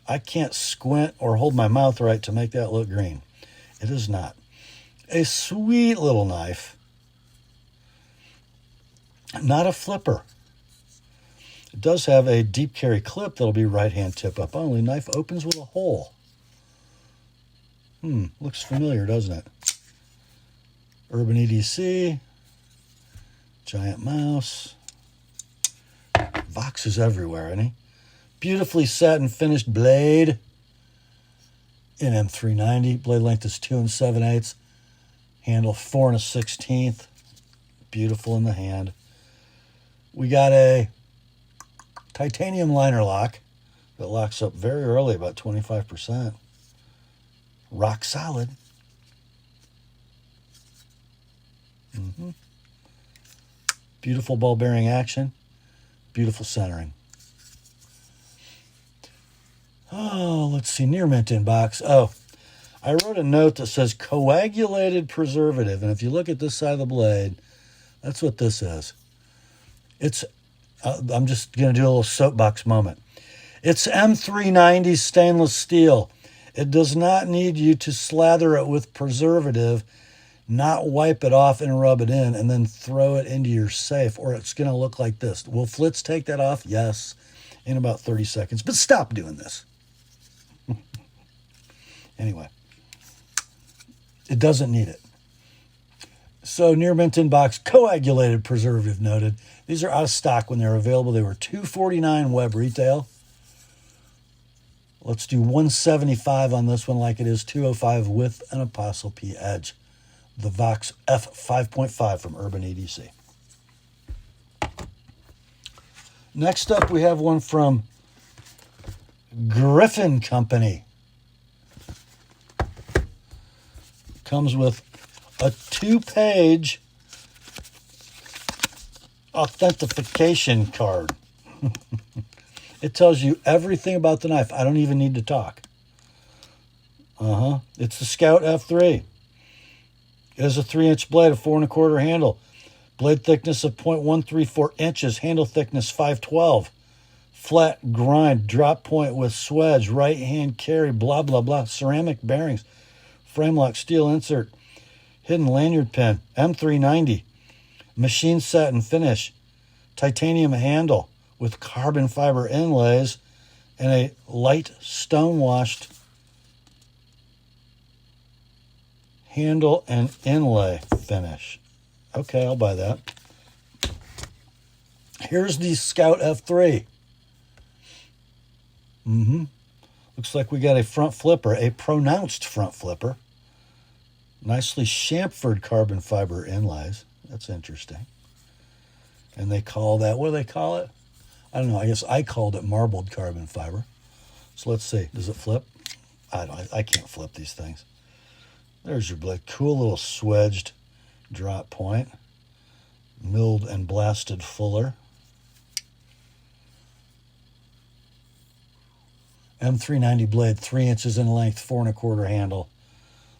I can't squint or hold my mouth right to make that look green. It is not. A sweet little knife. Not a flipper. It does have a deep carry clip that'll be right-hand tip up only. Knife opens with a hole. Looks familiar, doesn't it? Urban EDC. Giant mouse. Vox is everywhere, isn't he? Beautifully set and finished blade. In M390. Blade length is 2 7/8. Handle 4 1/16. Beautiful in the hand. We got a titanium liner lock that locks up very early, about 25%. Rock solid. Beautiful ball bearing action. Beautiful centering. Oh, let's see. Near mint in box. Oh, I wrote a note that says coagulated preservative. And if you look at this side of the blade, that's what this is. It's, I'm just going to do a little soapbox moment. It's M390 stainless steel. It does not need you to slather it with preservative, not wipe it off and rub it in, and then throw it into your safe, or it's going to look like this. Will Flitz take that off? Yes, in about 30 seconds. But stop doing this. Anyway, it doesn't need it. So near mint in box, coagulated preservative noted. These are out of stock when they were available. They were $249 web retail. Let's do $175 on this one like it is, $205 with an Apostle P edge. The Vox F5.5 from Urban EDC. Next up, we have one from Griffin Company. Comes with a 2-page authentication card. It tells you everything about the knife. I don't even need to talk. It's the Scout F3. It has a 3-inch blade, a 4 1/4 handle. Blade thickness of 0.134 inches. Handle thickness 5/12. Flat grind, drop point with swedge, right hand carry, blah, blah, blah. Ceramic bearings. Frame lock, steel insert. Hidden lanyard pin. M390. Machine set and finish. Titanium handle with carbon fiber inlays and a light stone-washed handle and inlay finish. Okay, I'll buy that. Here's the Scout F3. Looks like we got a front flipper, a pronounced front flipper. Nicely chamfered carbon fiber inlays. That's interesting. And they call that, what do they call it? I don't know. I guess I called it marbled carbon fiber. So let's see. Does it flip? I can't flip these things. There's your blade. Cool little swedged drop point. Milled and blasted fuller. M390 blade, 3 inches in length, 4 1/4 handle.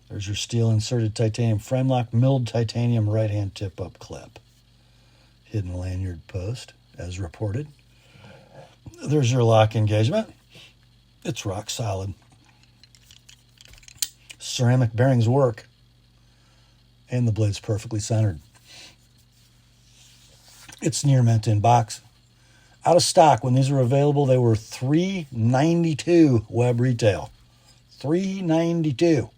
There's your steel inserted titanium frame lock, milled titanium right-hand tip-up clip. Hidden lanyard post, as reported. There's your lock engagement. It's rock solid. Ceramic bearings work. And the blade's perfectly centered. It's near mint in box. Out of stock. When these were available, they were $392 web retail. $392.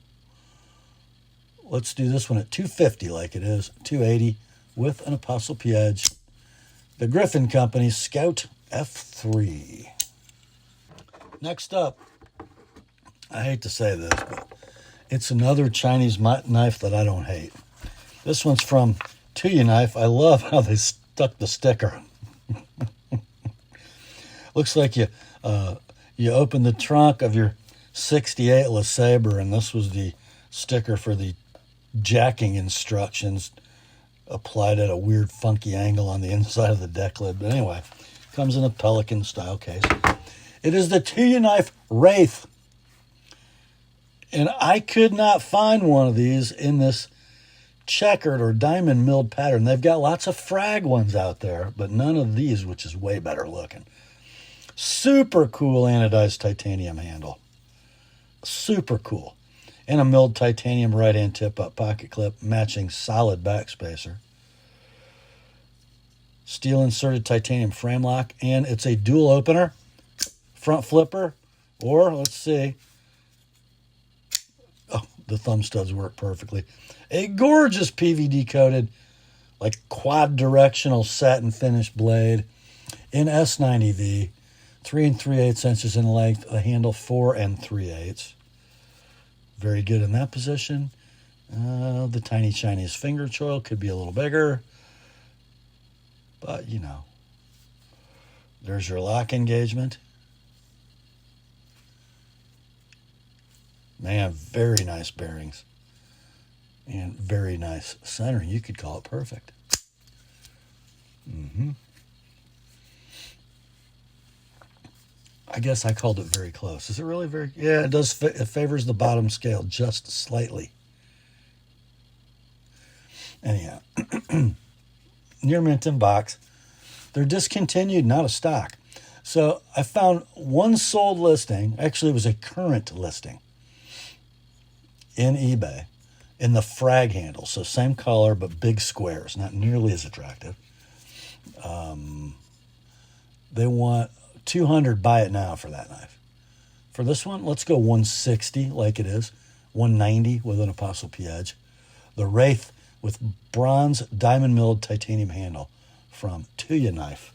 Let's do this one at $250 like it is. $280 with an Apostle P edge. The Griffin Company Scout F3. Next up, I hate to say this, but it's another Chinese knife that I don't hate. This one's from Tuna Knife. I love how they stuck the sticker. Looks like you open the trunk of your 68 LeSabre, and this was the sticker for the jacking instructions applied at a weird funky angle on the inside of the deck lid. But anyway, comes in a Pelican style case. It is the Tuna Knife Wraith. And I could not find one of these in this checkered or diamond milled pattern. They've got lots of frag ones out there, but none of these, which is way better looking. Super cool anodized titanium handle. Super cool. And a milled titanium right-hand tip-up pocket clip, matching solid backspacer. Steel inserted titanium frame lock, and it's a dual opener, front flipper, or let's see. Oh, the thumb studs work perfectly. A gorgeous PVD coated, like quad directional satin finish blade in S90V, 3 3/8 inches in length, a handle 4 3/8. Very good in that position. The tiny Chinese finger choil could be a little bigger, but you know, there's your lock engagement. Man, very nice bearings and very nice centering. You could call it perfect. I guess I called it very close. Is it really very? Yeah, it does. It favors the bottom scale just slightly. Anyhow, near mint in box. They're discontinued, not a stock. So I found one sold listing. Actually, it was a current listing in eBay in the frag handle. So same color, but big squares, not nearly as attractive. They want $200, buy it now for that knife. For this one, let's go $160 like it is, $190 with an ApostleP edge. The Wraith with bronze diamond milled titanium handle from Tuya Knife.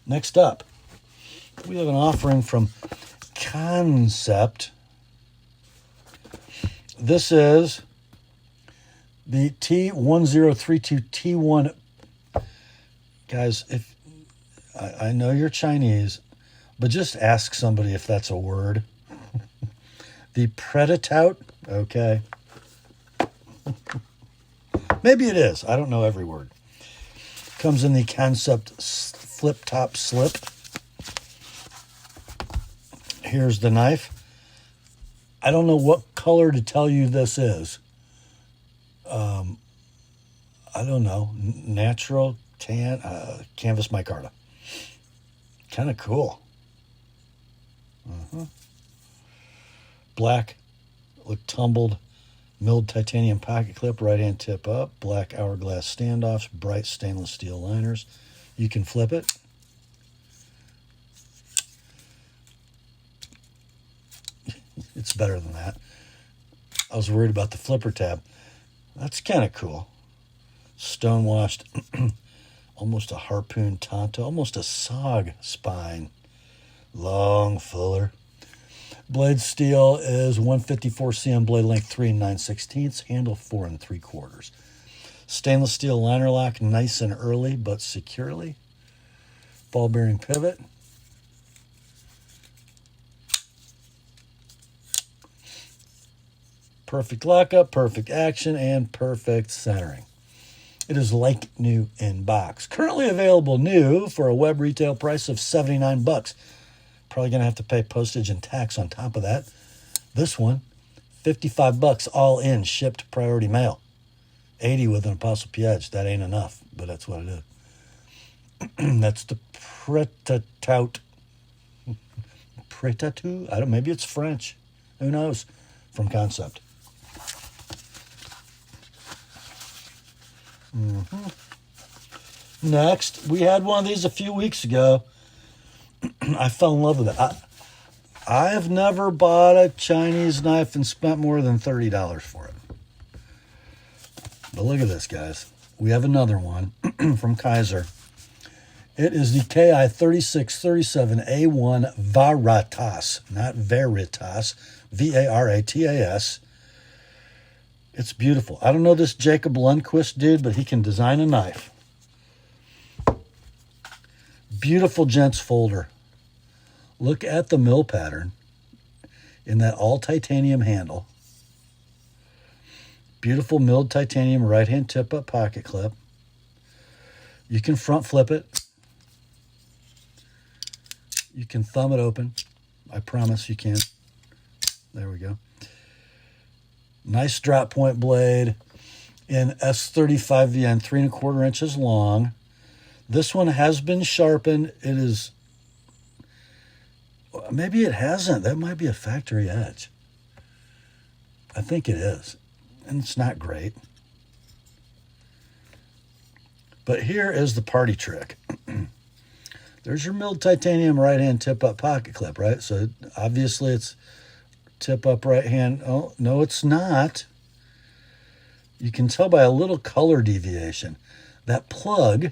Next up, we have an offering from Concept. This is the T1032T1. Guys, if I know you're Chinese, but just ask somebody if that's a word. The Predatout, okay. Maybe it is. I don't know every word. Comes in the Concept flip top slip. Here's the knife. I don't know what color to tell you this is. I don't know. Natural, tan, canvas micarta. Kind of cool. Black, look tumbled, milled titanium pocket clip, right hand tip up, black hourglass standoffs, bright stainless steel liners. You can flip it. It's better than that. I was worried about the flipper tab. That's kind of cool. Stonewashed, almost a Harpoon Tanto, almost a SOG spine. Long fuller. Blade steel is 154 cm, blade length 3 9/16, handle 4 3/4. Stainless steel liner lock, nice and early but securely. Ball bearing pivot. Perfect lockup, perfect action, and perfect centering. It is like new in box. Currently available new for a web retail price of $79. Probably going to have to pay postage and tax on top of that. This one, $55 all in, shipped priority mail. $80 with an ApostleP edge. That ain't enough, but that's what it is. That's the Predatout. Predatout? I don't. Maybe it's French. Who knows? From Concept. Next, we had one of these a few weeks ago. I fell in love with it. I have never bought a Chinese knife and spent more than $30 for it. But look at this, guys. We have another one from Kizer. It is the KI3637A1 Veritas, not Veritas, Varatas. It's beautiful. I don't know this Jacob Lundquist dude, but he can design a knife. Beautiful gents folder. Look at the mill pattern in that all titanium handle. Beautiful milled titanium right hand tip up pocket clip. You can front flip it. You can thumb it open. I promise you can. There we go. Nice drop point blade in S35VN, 3 1/4 inches long. This one has been sharpened. It is, maybe it hasn't. That might be a factory edge. I think it is. And it's not great. But here is the party trick. There's your milled titanium right-hand tip-up pocket clip, right? So obviously it's tip-up right-hand. Oh, no, it's not. You can tell by a little color deviation. That plug,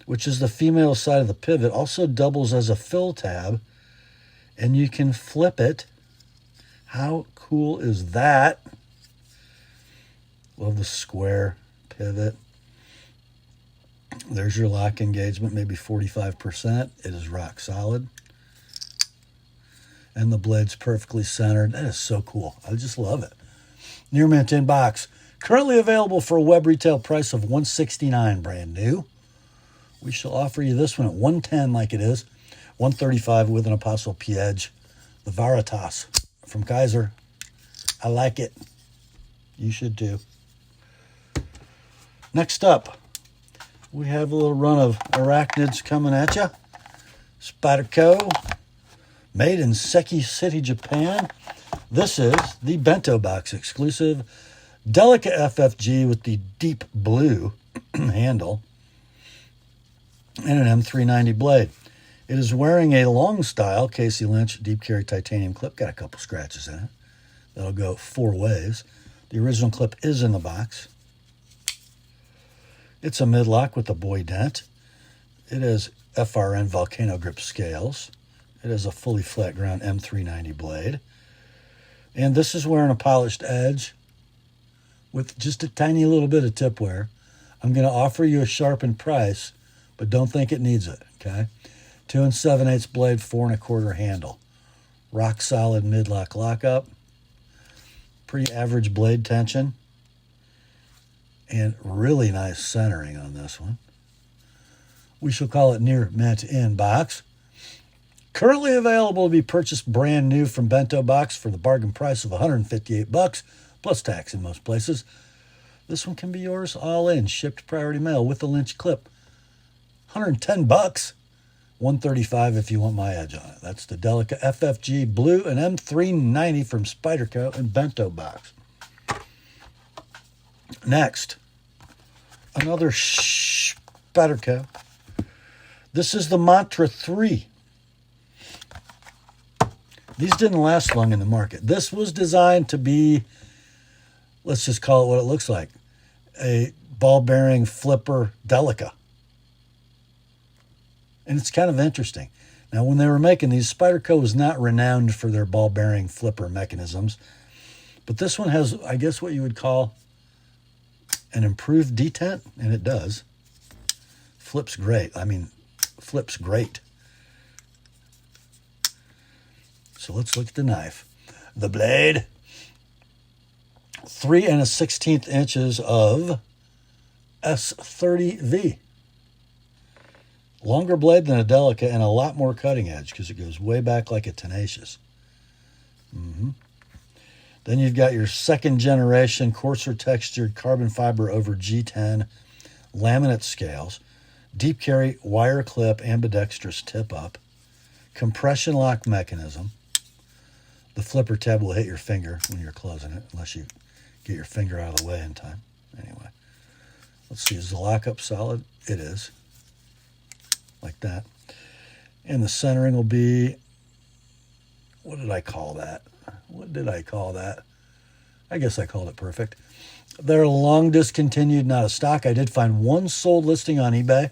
which is the female side of the pivot, also doubles as a fill tab, and you can flip it. How cool is that? Love the square pivot. There's your lock engagement, maybe 45%. It is rock solid. And the blade's perfectly centered. That is so cool. I just love it. Near mint in box. Currently available for a web retail price of $169, brand new. We shall offer you this one at $110 like it is. $135 with an ApostleP edge. The Veritas from Kizer. I like it. You should too. Next up, we have a little run of arachnids coming at you. Spyderco, made in Seki City, Japan. This is the Bento Box exclusive Delica FFG with the deep blue handle and an M390 blade. It is wearing a long style Casey Lynch deep carry titanium clip. Got a couple scratches in it. That'll go 4 ways. The original clip is in the box. It's a mid-lock with a buoy dent. It has FRN volcano grip scales. It has a fully flat ground M390 blade. And this is wearing a polished edge with just a tiny little bit of tip wear. I'm going to offer you a sharpened price, but don't think it needs it, okay? 2 7/8 blade, 4 1/4 handle. Rock solid mid-lock lockup. Pretty average blade tension. And really nice centering on this one. We shall call it near mint in box. Currently available to be purchased brand new from Bento Box for the bargain price of $158 plus tax in most places. This one can be yours all in, shipped priority mail with the Lynch clip. $110, $135 if you want my edge on it. That's the Delica FFG blue and M390 from Spyderco and Bento Box. Next, another Spyderco. This is the Mantra 3. These didn't last long in the market. This was designed to be, let's just call it what it looks like, a ball-bearing flipper Delica. And it's kind of interesting. Now, when they were making these, Spyderco was not renowned for their ball-bearing flipper mechanisms. But this one has, I guess, what you would call an improved detent, and it does. Flips great. I mean, flips great. So let's look at the knife. The blade, 3 1/16 inches of S30V. Longer blade than a Delica and a lot more cutting edge because it goes way back like a Tenacious. Then you've got your second generation coarser textured carbon fiber over G10 laminate scales, deep carry wire clip ambidextrous tip up, compression lock mechanism. The flipper tab will hit your finger when you're closing it unless you get your finger out of the way in time. Anyway, let's see, is the lockup solid? It is. Like that. And the centering will be, what did I call that? What did I call that? I guess I called it perfect. They're long discontinued, not a stock. I did find one sold listing on eBay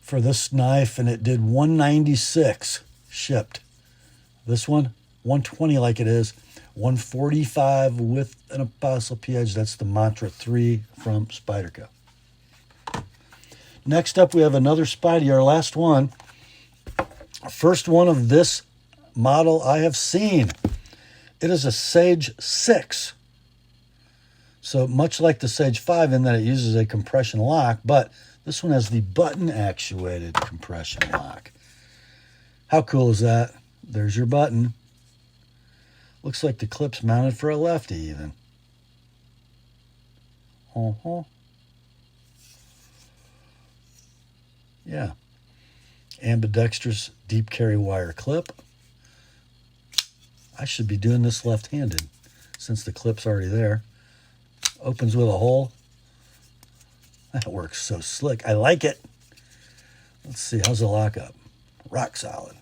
for this knife, and it did $196 shipped. This one, $120 like it is, $145 with an ApostleP edge. That's the Mantra 3 from Spyderco. Next up, we have another Spidey, our last one. First one of this model I have seen. It is a Sage 6. So much like the Sage 5 in that it uses a compression lock, but this one has the button-actuated compression lock. How cool is that? There's your button. Looks like the clip's mounted for a lefty even. Yeah. Ambidextrous deep carry wire clip. I should be doing this left-handed since the clip's already there. Opens with a hole. That works so slick. I like it. Let's see. How's the lockup? Rock solid.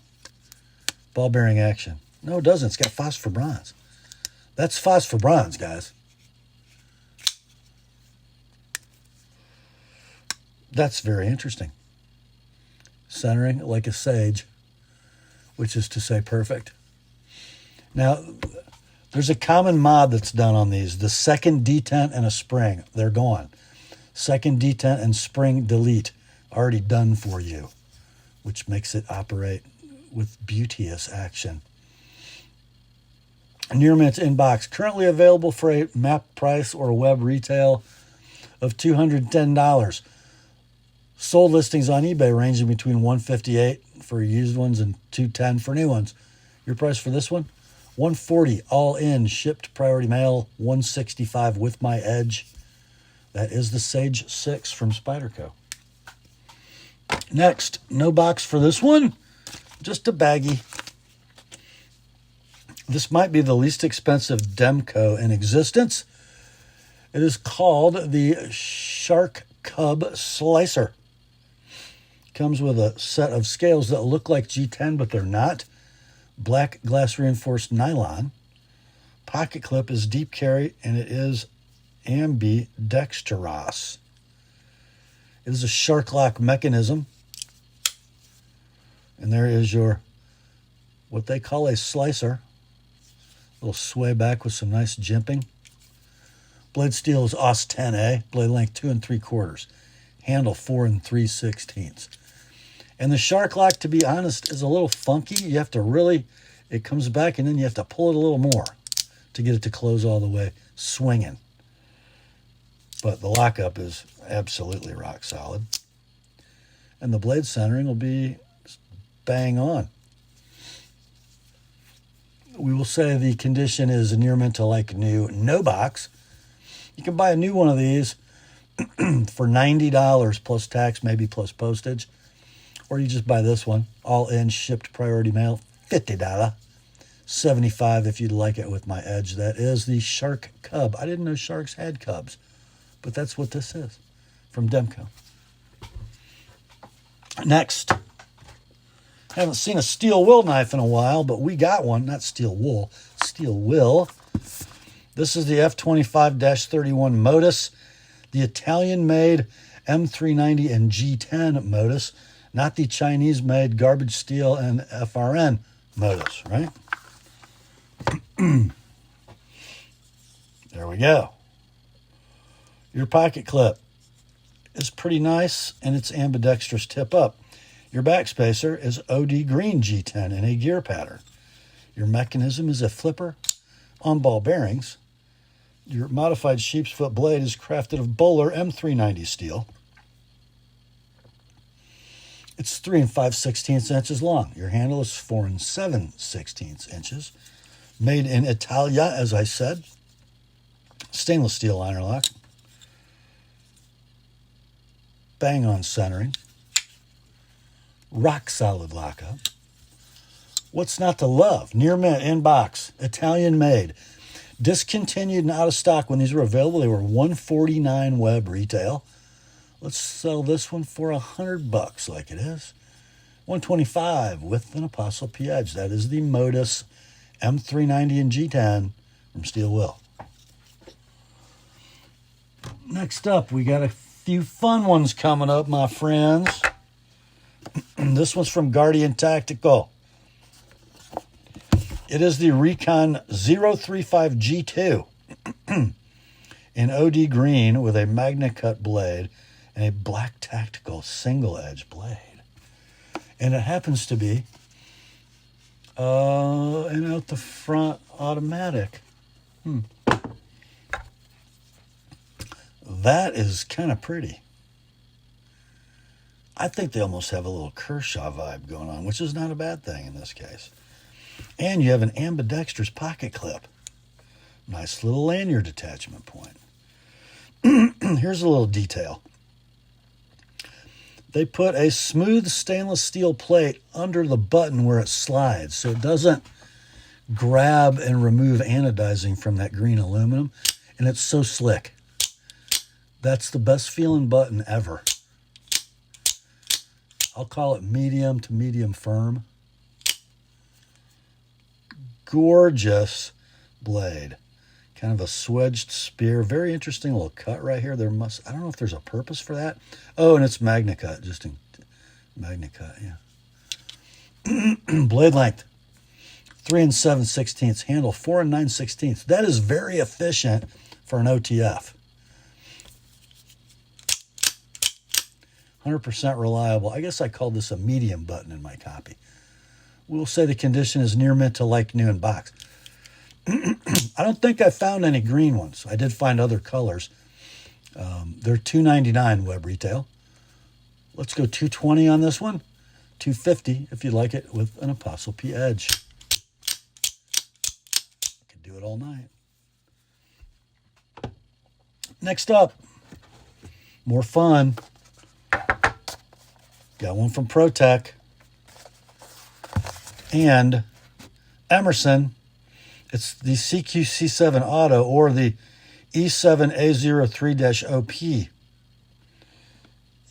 Ball bearing action. No, it doesn't. It's got phosphor bronze. That's phosphor bronze, guys. That's very interesting. Centering like a sage, which is to say perfect. Now, there's a common mod that's done on these. The second detent and a spring, they're gone. Second detent and spring delete, already done for you, which makes it operate with beauteous action. Near mint in box, currently available for a map price or a web retail of $210. Sold listings on eBay ranging between $158 for used ones and $210 for new ones. Your price for this one? $140 all in, shipped priority mail, $165 with my edge. That is the Sage 6 from Spyderco. Next, no box for this one, just a baggie. This might be the least expensive Demco in existence. It is called the Shark Cub Slicer. Comes with a set of scales that look like G10, but they're not. Black glass reinforced nylon. Pocket clip is deep carry, and it is ambidextrous. It is a shark lock mechanism. And there is your, what they call a slicer. A little sway back with some nice jimping. Blade steel is AUS 10A. Blade length 2 3/4. Handle 4 3/16. And the shark lock, to be honest, is a little funky. You have to really, it comes back and then you have to pull it a little more to get it to close all the way, swinging. But the lockup is absolutely rock solid. And the blade centering will be bang on. We will say the condition is near mint to like new, no box. You can buy a new one of these for $90 plus tax, maybe plus postage. Or you just buy this one, all in, shipped priority mail, $50. $75 if you'd like it with my edge. That is the Shark Cub. I didn't know sharks had cubs, but that's what this is from Demco. Next, haven't seen a steel will knife in a while, but we got one. Not steel wool, steel will. This is the F25-31 Modus, the Italian-made M390 and G10 Modus, not the Chinese-made garbage steel and FRN Modus, right? There we go. Your pocket clip is pretty nice, and it's ambidextrous tip up. Your backspacer is OD green G10 in a gear pattern. Your mechanism is a flipper on ball bearings. Your modified sheep's foot blade is crafted of Bowler M390 steel. It's 3 5/16 inches long. Your handle is 4 7/16 inches. Made in Italia, as I said. Stainless steel liner lock. Bang on centering. Rock solid lockup. What's not to love? Near mint in box. Italian made. Discontinued and out of stock when these were available. They were $149 web retail. Let's sell this one for $100 like it is. $125 with an TheApostleP edge. That is the Modus M390 and G10 from Steel Will. Next up, we got a few fun ones coming up, my friends. This one's from Guardian Tactical. It is the Recon 035 G2 in OD green with a Magna Cut blade and a black tactical single edge blade. And it happens to be an out the front automatic. That is kind of pretty. I think they almost have a little Kershaw vibe going on, which is not a bad thing in this case. And you have an ambidextrous pocket clip. Nice little lanyard attachment point. Here's a little detail. They put a smooth stainless steel plate under the button where it slides, so it doesn't grab and remove anodizing from that green aluminum. And it's so slick. That's the best feeling button ever. I'll call it medium to medium firm. Gorgeous blade. Kind of a swedged spear. Very interesting little cut right here. I don't know if there's a purpose for that. Oh, and it's Magna Cut. Just in Magna Cut, yeah. Blade length, 3 7/16. Handle, 4 9/16. That is very efficient for an OTF. 100% reliable. I guess I called this a medium button in my copy. We'll say the condition is near mint to like new in box. I don't think I found any green ones. I did find other colors. They're $2.99 web retail. Let's go $2.20 on this one. $2.50 if you like it with an Apostle P edge. Could do it all night. Next up, more fun. Got one from ProTech and Emerson. It's the CQC7 Auto or the E7A03-OP.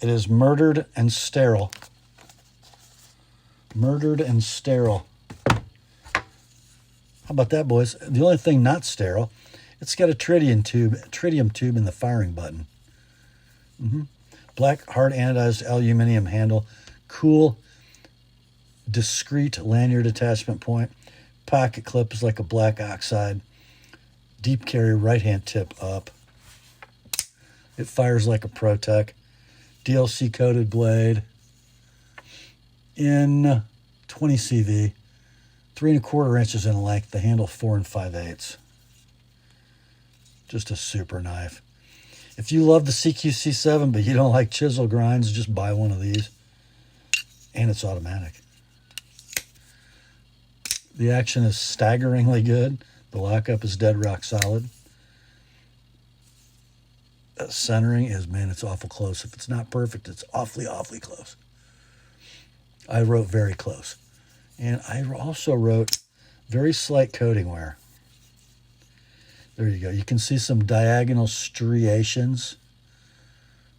It is murdered and sterile. Murdered and sterile. How about that, boys? The only thing not sterile, it's got a tritium tube in the firing button. Black hard anodized aluminum handle. Cool, discreet lanyard attachment point. Pocket clip is like a black oxide. Deep carry right-hand tip up. It fires like a ProTech. DLC coated blade in 20 CV, 3 1/4 inches in length. The handle 4 5/8. Just a super knife. If you love the CQC7 but you don't like chisel grinds, just buy one of these. And it's automatic. The action is staggeringly good. The lockup is dead rock solid. Centering is, man, it's awful close. If it's not perfect, it's awfully, awfully close. I wrote very close. And I also wrote very slight coating wear. There you go. You can see some diagonal striations.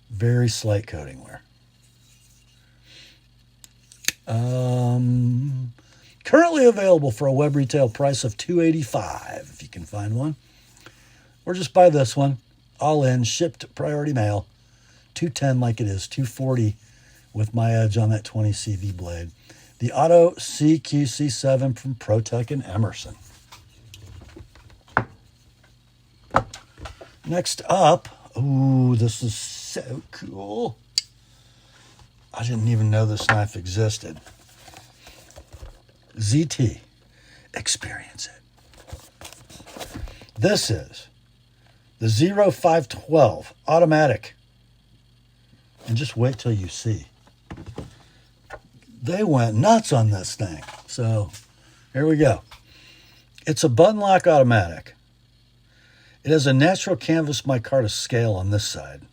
Very slight coating wear. Currently available for a web retail price of $285 if you can find one. Or just buy this one. All in, shipped priority mail. $210 like it is, $240 with my edge on that 20 CV blade. The Auto CQC7 from ProTech and Emerson. Next up, ooh, this is so cool. I didn't even know this knife existed. ZT, experience it. This is the 0512 automatic. And just wait till you see. They went nuts on this thing. So here we go. It's a button lock automatic. It has a natural canvas micarta scale on this side.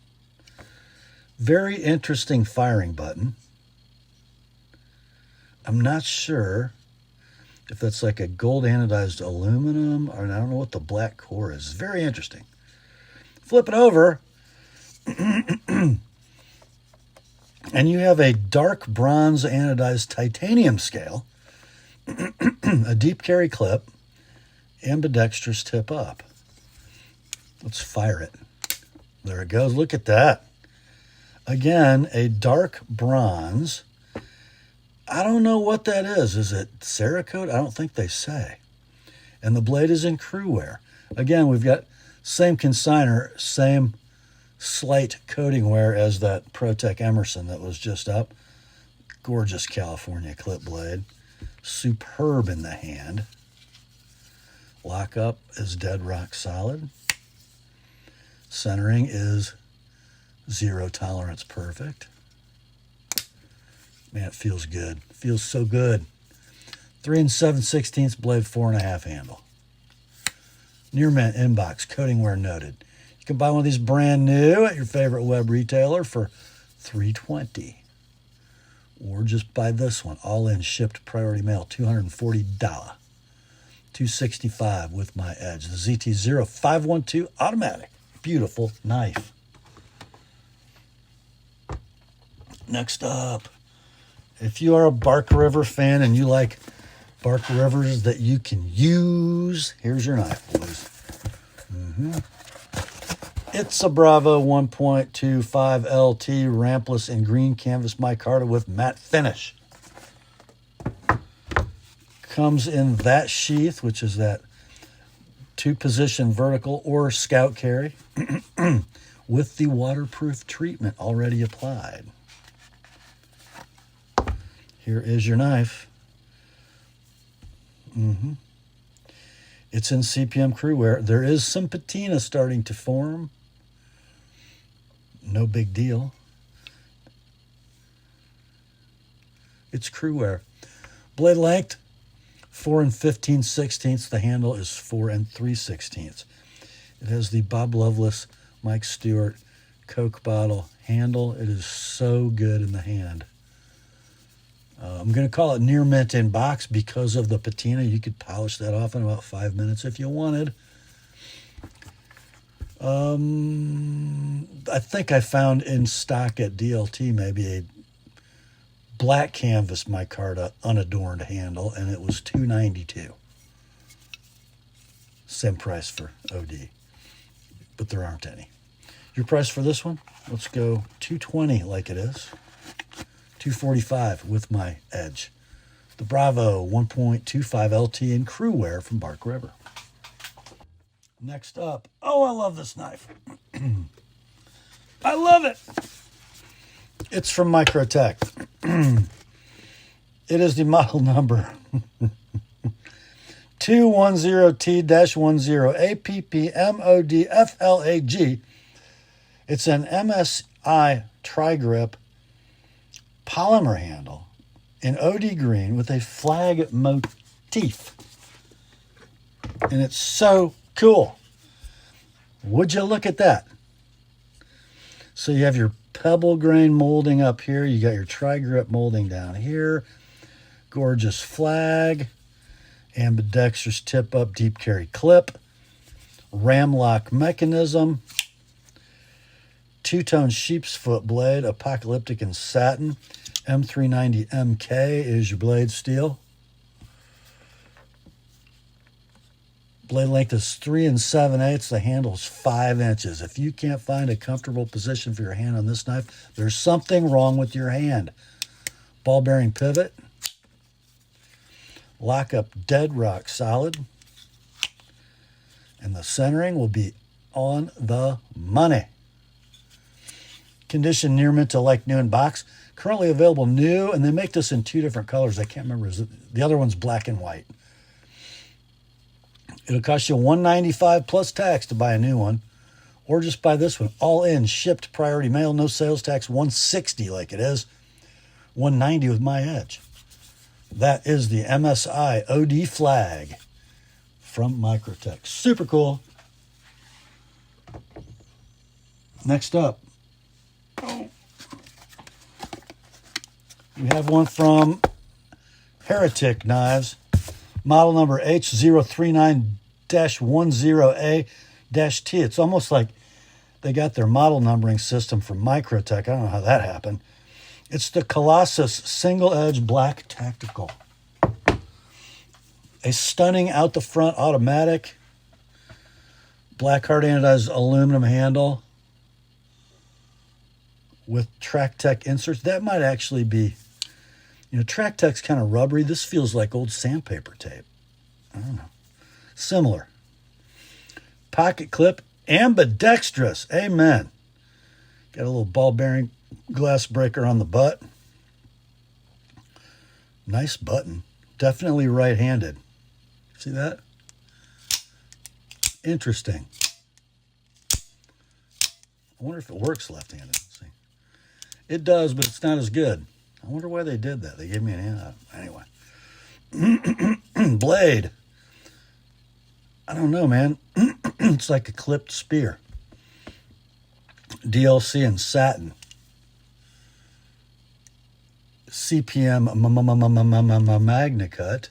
Very interesting firing button. I'm not sure if that's like a gold anodized aluminum, or I don't know what the black core is. It's very interesting. Flip it over, and you have a dark bronze anodized titanium scale, a deep carry clip, ambidextrous tip up. Let's fire it. There it goes. Look at that. Again, a dark bronze. I don't know what that is. Is it Cerakote? I don't think they say. And the blade is in crew wear. Again, we've got same consignor, same slight coating wear as that ProTech Emerson that was just up. Gorgeous California clip blade. Superb in the hand. Lockup is dead rock solid. Centering is zero tolerance perfect. Man, it feels good. It feels so good. 3 7/16 blade, 4 1/2 handle. Near mint inbox, coating wear noted. You can buy one of these brand new at your favorite web retailer for $320. Or just buy this one, all in, shipped priority mail, $240. $265 with my edge. The ZT0512 automatic. Beautiful knife. Next up, if you are a Bark River fan and you like Bark Rivers that you can use, here's your knife, boys. It's a Bravo 1.25 LT rampless in green canvas micarta with matte finish. Comes in that sheath, which is that 2-position vertical or scout carry with the waterproof treatment already applied. Here is your knife. It's in CPM crew wear. There is some patina starting to form. No big deal. It's crew wear. Blade length, 4 15/16. The handle is 4 3/16. It has the Bob Loveless, Mike Stewart Coke bottle handle. It is so good in the hand. I'm going to call it near mint in box because of the patina. You could polish that off in about 5 minutes if you wanted. I think I found in stock at DLT maybe a black canvas micarta unadorned handle, and it was $292. Same price for OD, but there aren't any. Your price for this one? Let's go $220 like it is. $245 with my edge. The Bravo 1.25 LT in crew wear from Bark River. Next up, oh, I love this knife. I love it. It's from Microtech. It is the model number 210T-10APPMODFLAG. It's an MSI tri-grip polymer handle in OD green with a flag motif. And it's so cool. Would you look at that? So you have your pebble grain molding up here. You got your tri-grip molding down here. Gorgeous flag. Ambidextrous tip up deep carry clip. Ram lock mechanism. Two-tone sheep's foot blade, apocalyptic in satin. M390MK is your blade steel. Blade length is 3 7/8. The handle's 5 inches. If you can't find a comfortable position for your hand on this knife, there's something wrong with your hand. Ball bearing pivot. Lock up dead rock solid. And the centering will be on the money. Condition near mint to like new in box. Currently available new, and they make this in 2 different colors. I can't remember. The other one's black and white. It'll cost you $195 plus tax to buy a new one, or just buy this one. All in, shipped, priority mail, no sales tax, $160 like it is, $190 with my edge. That is the MSI OD flag from Microtech. Super cool. Next up, we have one from Heretic Knives. Model number H039-10A-T. It's almost like they got their model numbering system from Microtech. I don't know how that happened. It's the Colossus Single Edge Black Tactical. A stunning out the front automatic. Black hard anodized aluminum handle with TrackTech inserts. That might actually be, TrackTech's kind of rubbery. This feels like old sandpaper tape. I don't know. Similar. Pocket clip, ambidextrous. Amen. Got a little ball bearing glass breaker on the butt. Nice button. Definitely right-handed. See that? Interesting. I wonder if it works left-handed. Let's see. It does, but it's not as good. I wonder why they did that. They gave me an hand. Anyway. Blade. I don't know, man. It's like a clipped spear. DLC in satin. CPM Magna Cut.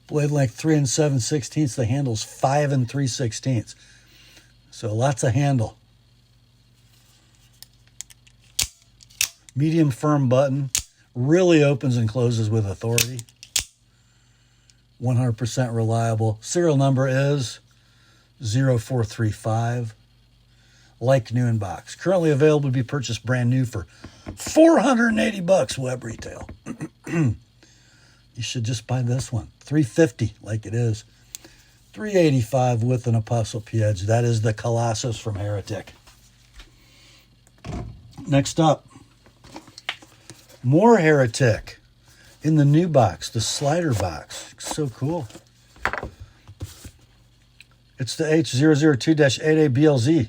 Blade length 3 7/16. The handle's 5 3/16. So lots of handle. Medium firm button. Really opens and closes with authority. 100% reliable. Serial number is 0435. Like new in box. Currently available to be purchased brand new for $480 web retail. You should just buy this one. $350 like it is. $385 with an Apostle P edge. That is the Colossus from Heretic. Next up, more Heretic in the new box, the slider box. So cool. It's the H002-8A BLZ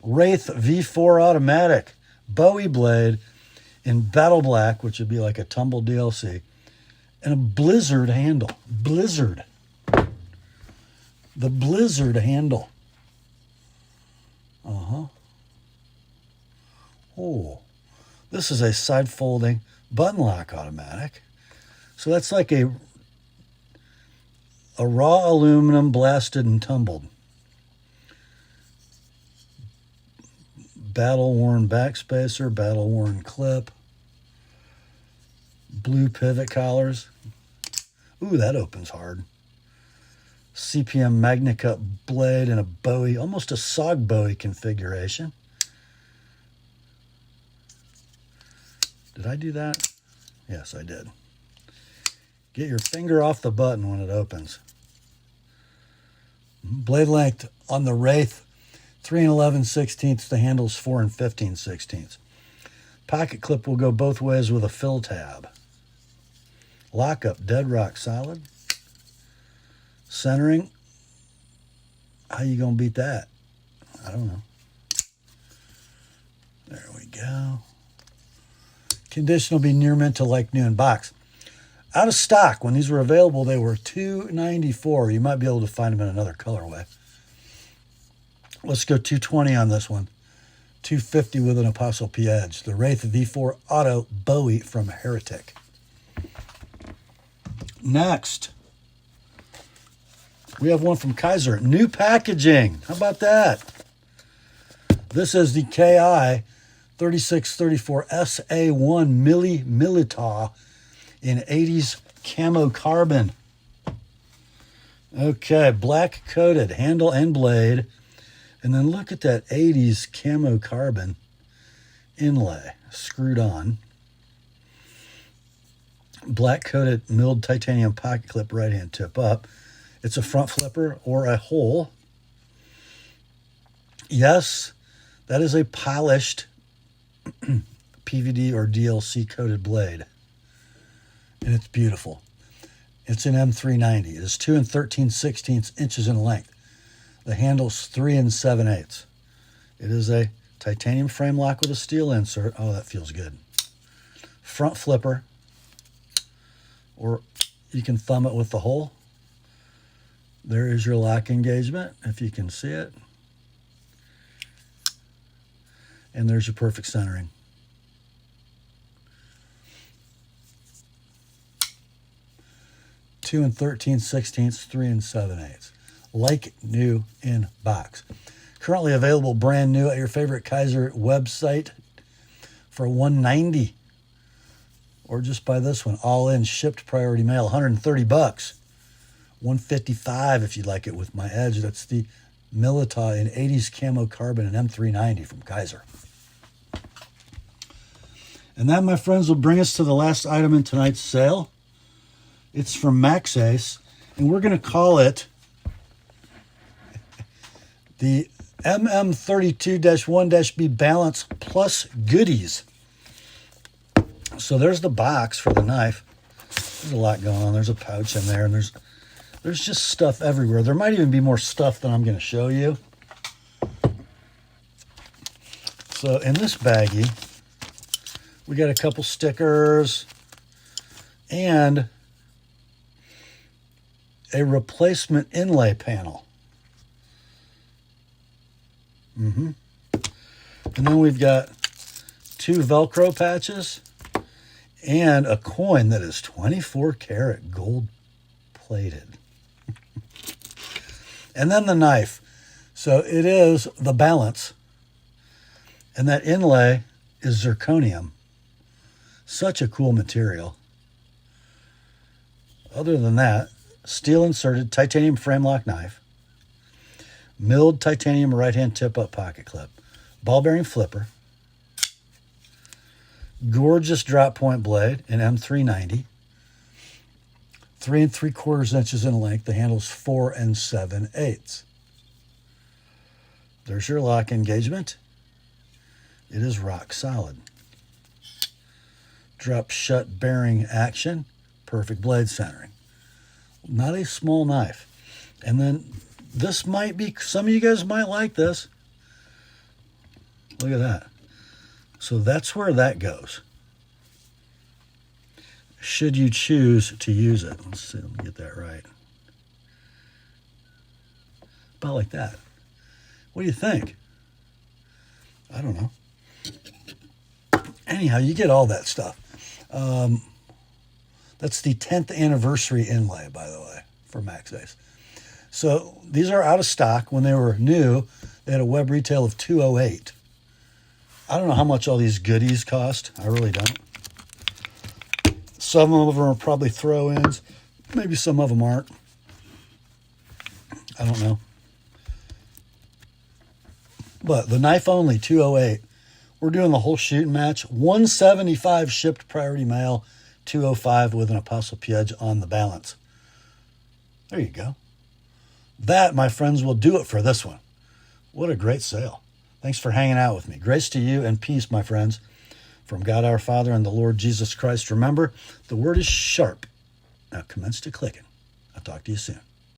Wraith V4 automatic Bowie blade in battle black, which would be like a tumble DLC, and a blizzard handle. Blizzard. The blizzard handle. Oh, this is a side folding button lock automatic. So that's like a raw aluminum blasted and tumbled. Battle-worn backspacer, battle-worn clip. Blue pivot collars. Ooh, that opens hard. CPM Magnacut blade and a Bowie, almost a SOG Bowie configuration. Did I do that? Yes, I did. Get your finger off the button when it opens. Blade length on the Wraith, 3 11/16. The handle's 4 15/16. Pocket clip will go both ways with a fill tab. Lockup, dead rock solid. Centering, how you gonna beat that? I don't know. There we go. Condition will be near mint to like new in box. Out of stock, when these were available, they were $294. You might be able to find them in another colorway. Let's go $220 on this one. $250 with an Apostle P edge. The Wraith V4 Auto Bowie from Heretic. Next, we have one from Kizer. New packaging. How about that? This is the KI 3634 SA1 Milita in 80s camo carbon. Okay, black coated handle and blade. And then look at that 80s camo carbon inlay screwed on. Black coated milled titanium pocket clip, right hand tip up. It's a front flipper or a hole. Yes, that is a polished PVD or DLC coated blade. And it's beautiful. It's an M390. It is 2 13/16 inches in length. The handle's 3 7/8. It is a titanium frame lock with a steel insert. Oh, that feels good. Front flipper. Or you can thumb it with the hole. There is your lock engagement, if you can see it. And there's your perfect centering. Two 13/16, 3 7/8. Like new in box. Currently available brand new at your favorite Kizer website for $190. Or just buy this one, all in, shipped priority mail, $130. $155 if you like it with my edge. That's the Milita in 80s camo carbon and M390 from Kizer. And that, my friends, will bring us to the last item in tonight's sale. It's from Max Ace, and we're going to call it the MM32-1-B Balance Plus Goodies. So there's the box for the knife. There's a lot going on. There's a pouch in there, and there's just stuff everywhere. There might even be more stuff than I'm going to show you. So in this baggie, we got a couple stickers and a replacement inlay panel. And then we've got 2 Velcro patches and a coin that is 24 karat gold plated. And then the knife. So it is the Balance. And that inlay is zirconium. Such a cool material. Other than that, steel inserted titanium frame lock knife, milled titanium right-hand tip-up pocket clip, ball bearing flipper, gorgeous drop point blade, an M390, 3 3/4 inches in length. The handle's 4 7/8. There's your lock engagement. It is rock solid. Drop shut bearing action, perfect blade centering. Not a small knife. And then this might be, some of you guys might like this. Look at that. So that's where that goes. Should you choose to use it. Let's see, let me get that right. About like that. What do you think? I don't know. Anyhow, you get all that stuff. That's the 10th anniversary inlay, by the way, for MaxAce. So these are out of stock. When they were new, they had a web retail of $208. I don't know how much all these goodies cost. I really don't. Some of them are probably throw-ins. Maybe some of them aren't. I don't know. But the knife only, $208. We're doing the whole shooting match. $175 shipped priority mail, $205 with an Apostle P edge on the balance. There you go. That, my friends, will do it for this one. What a great sale. Thanks for hanging out with me. Grace to you and peace, my friends, from God our Father and the Lord Jesus Christ. Remember, the word is sharp. Now commence to clicking. I'll talk to you soon.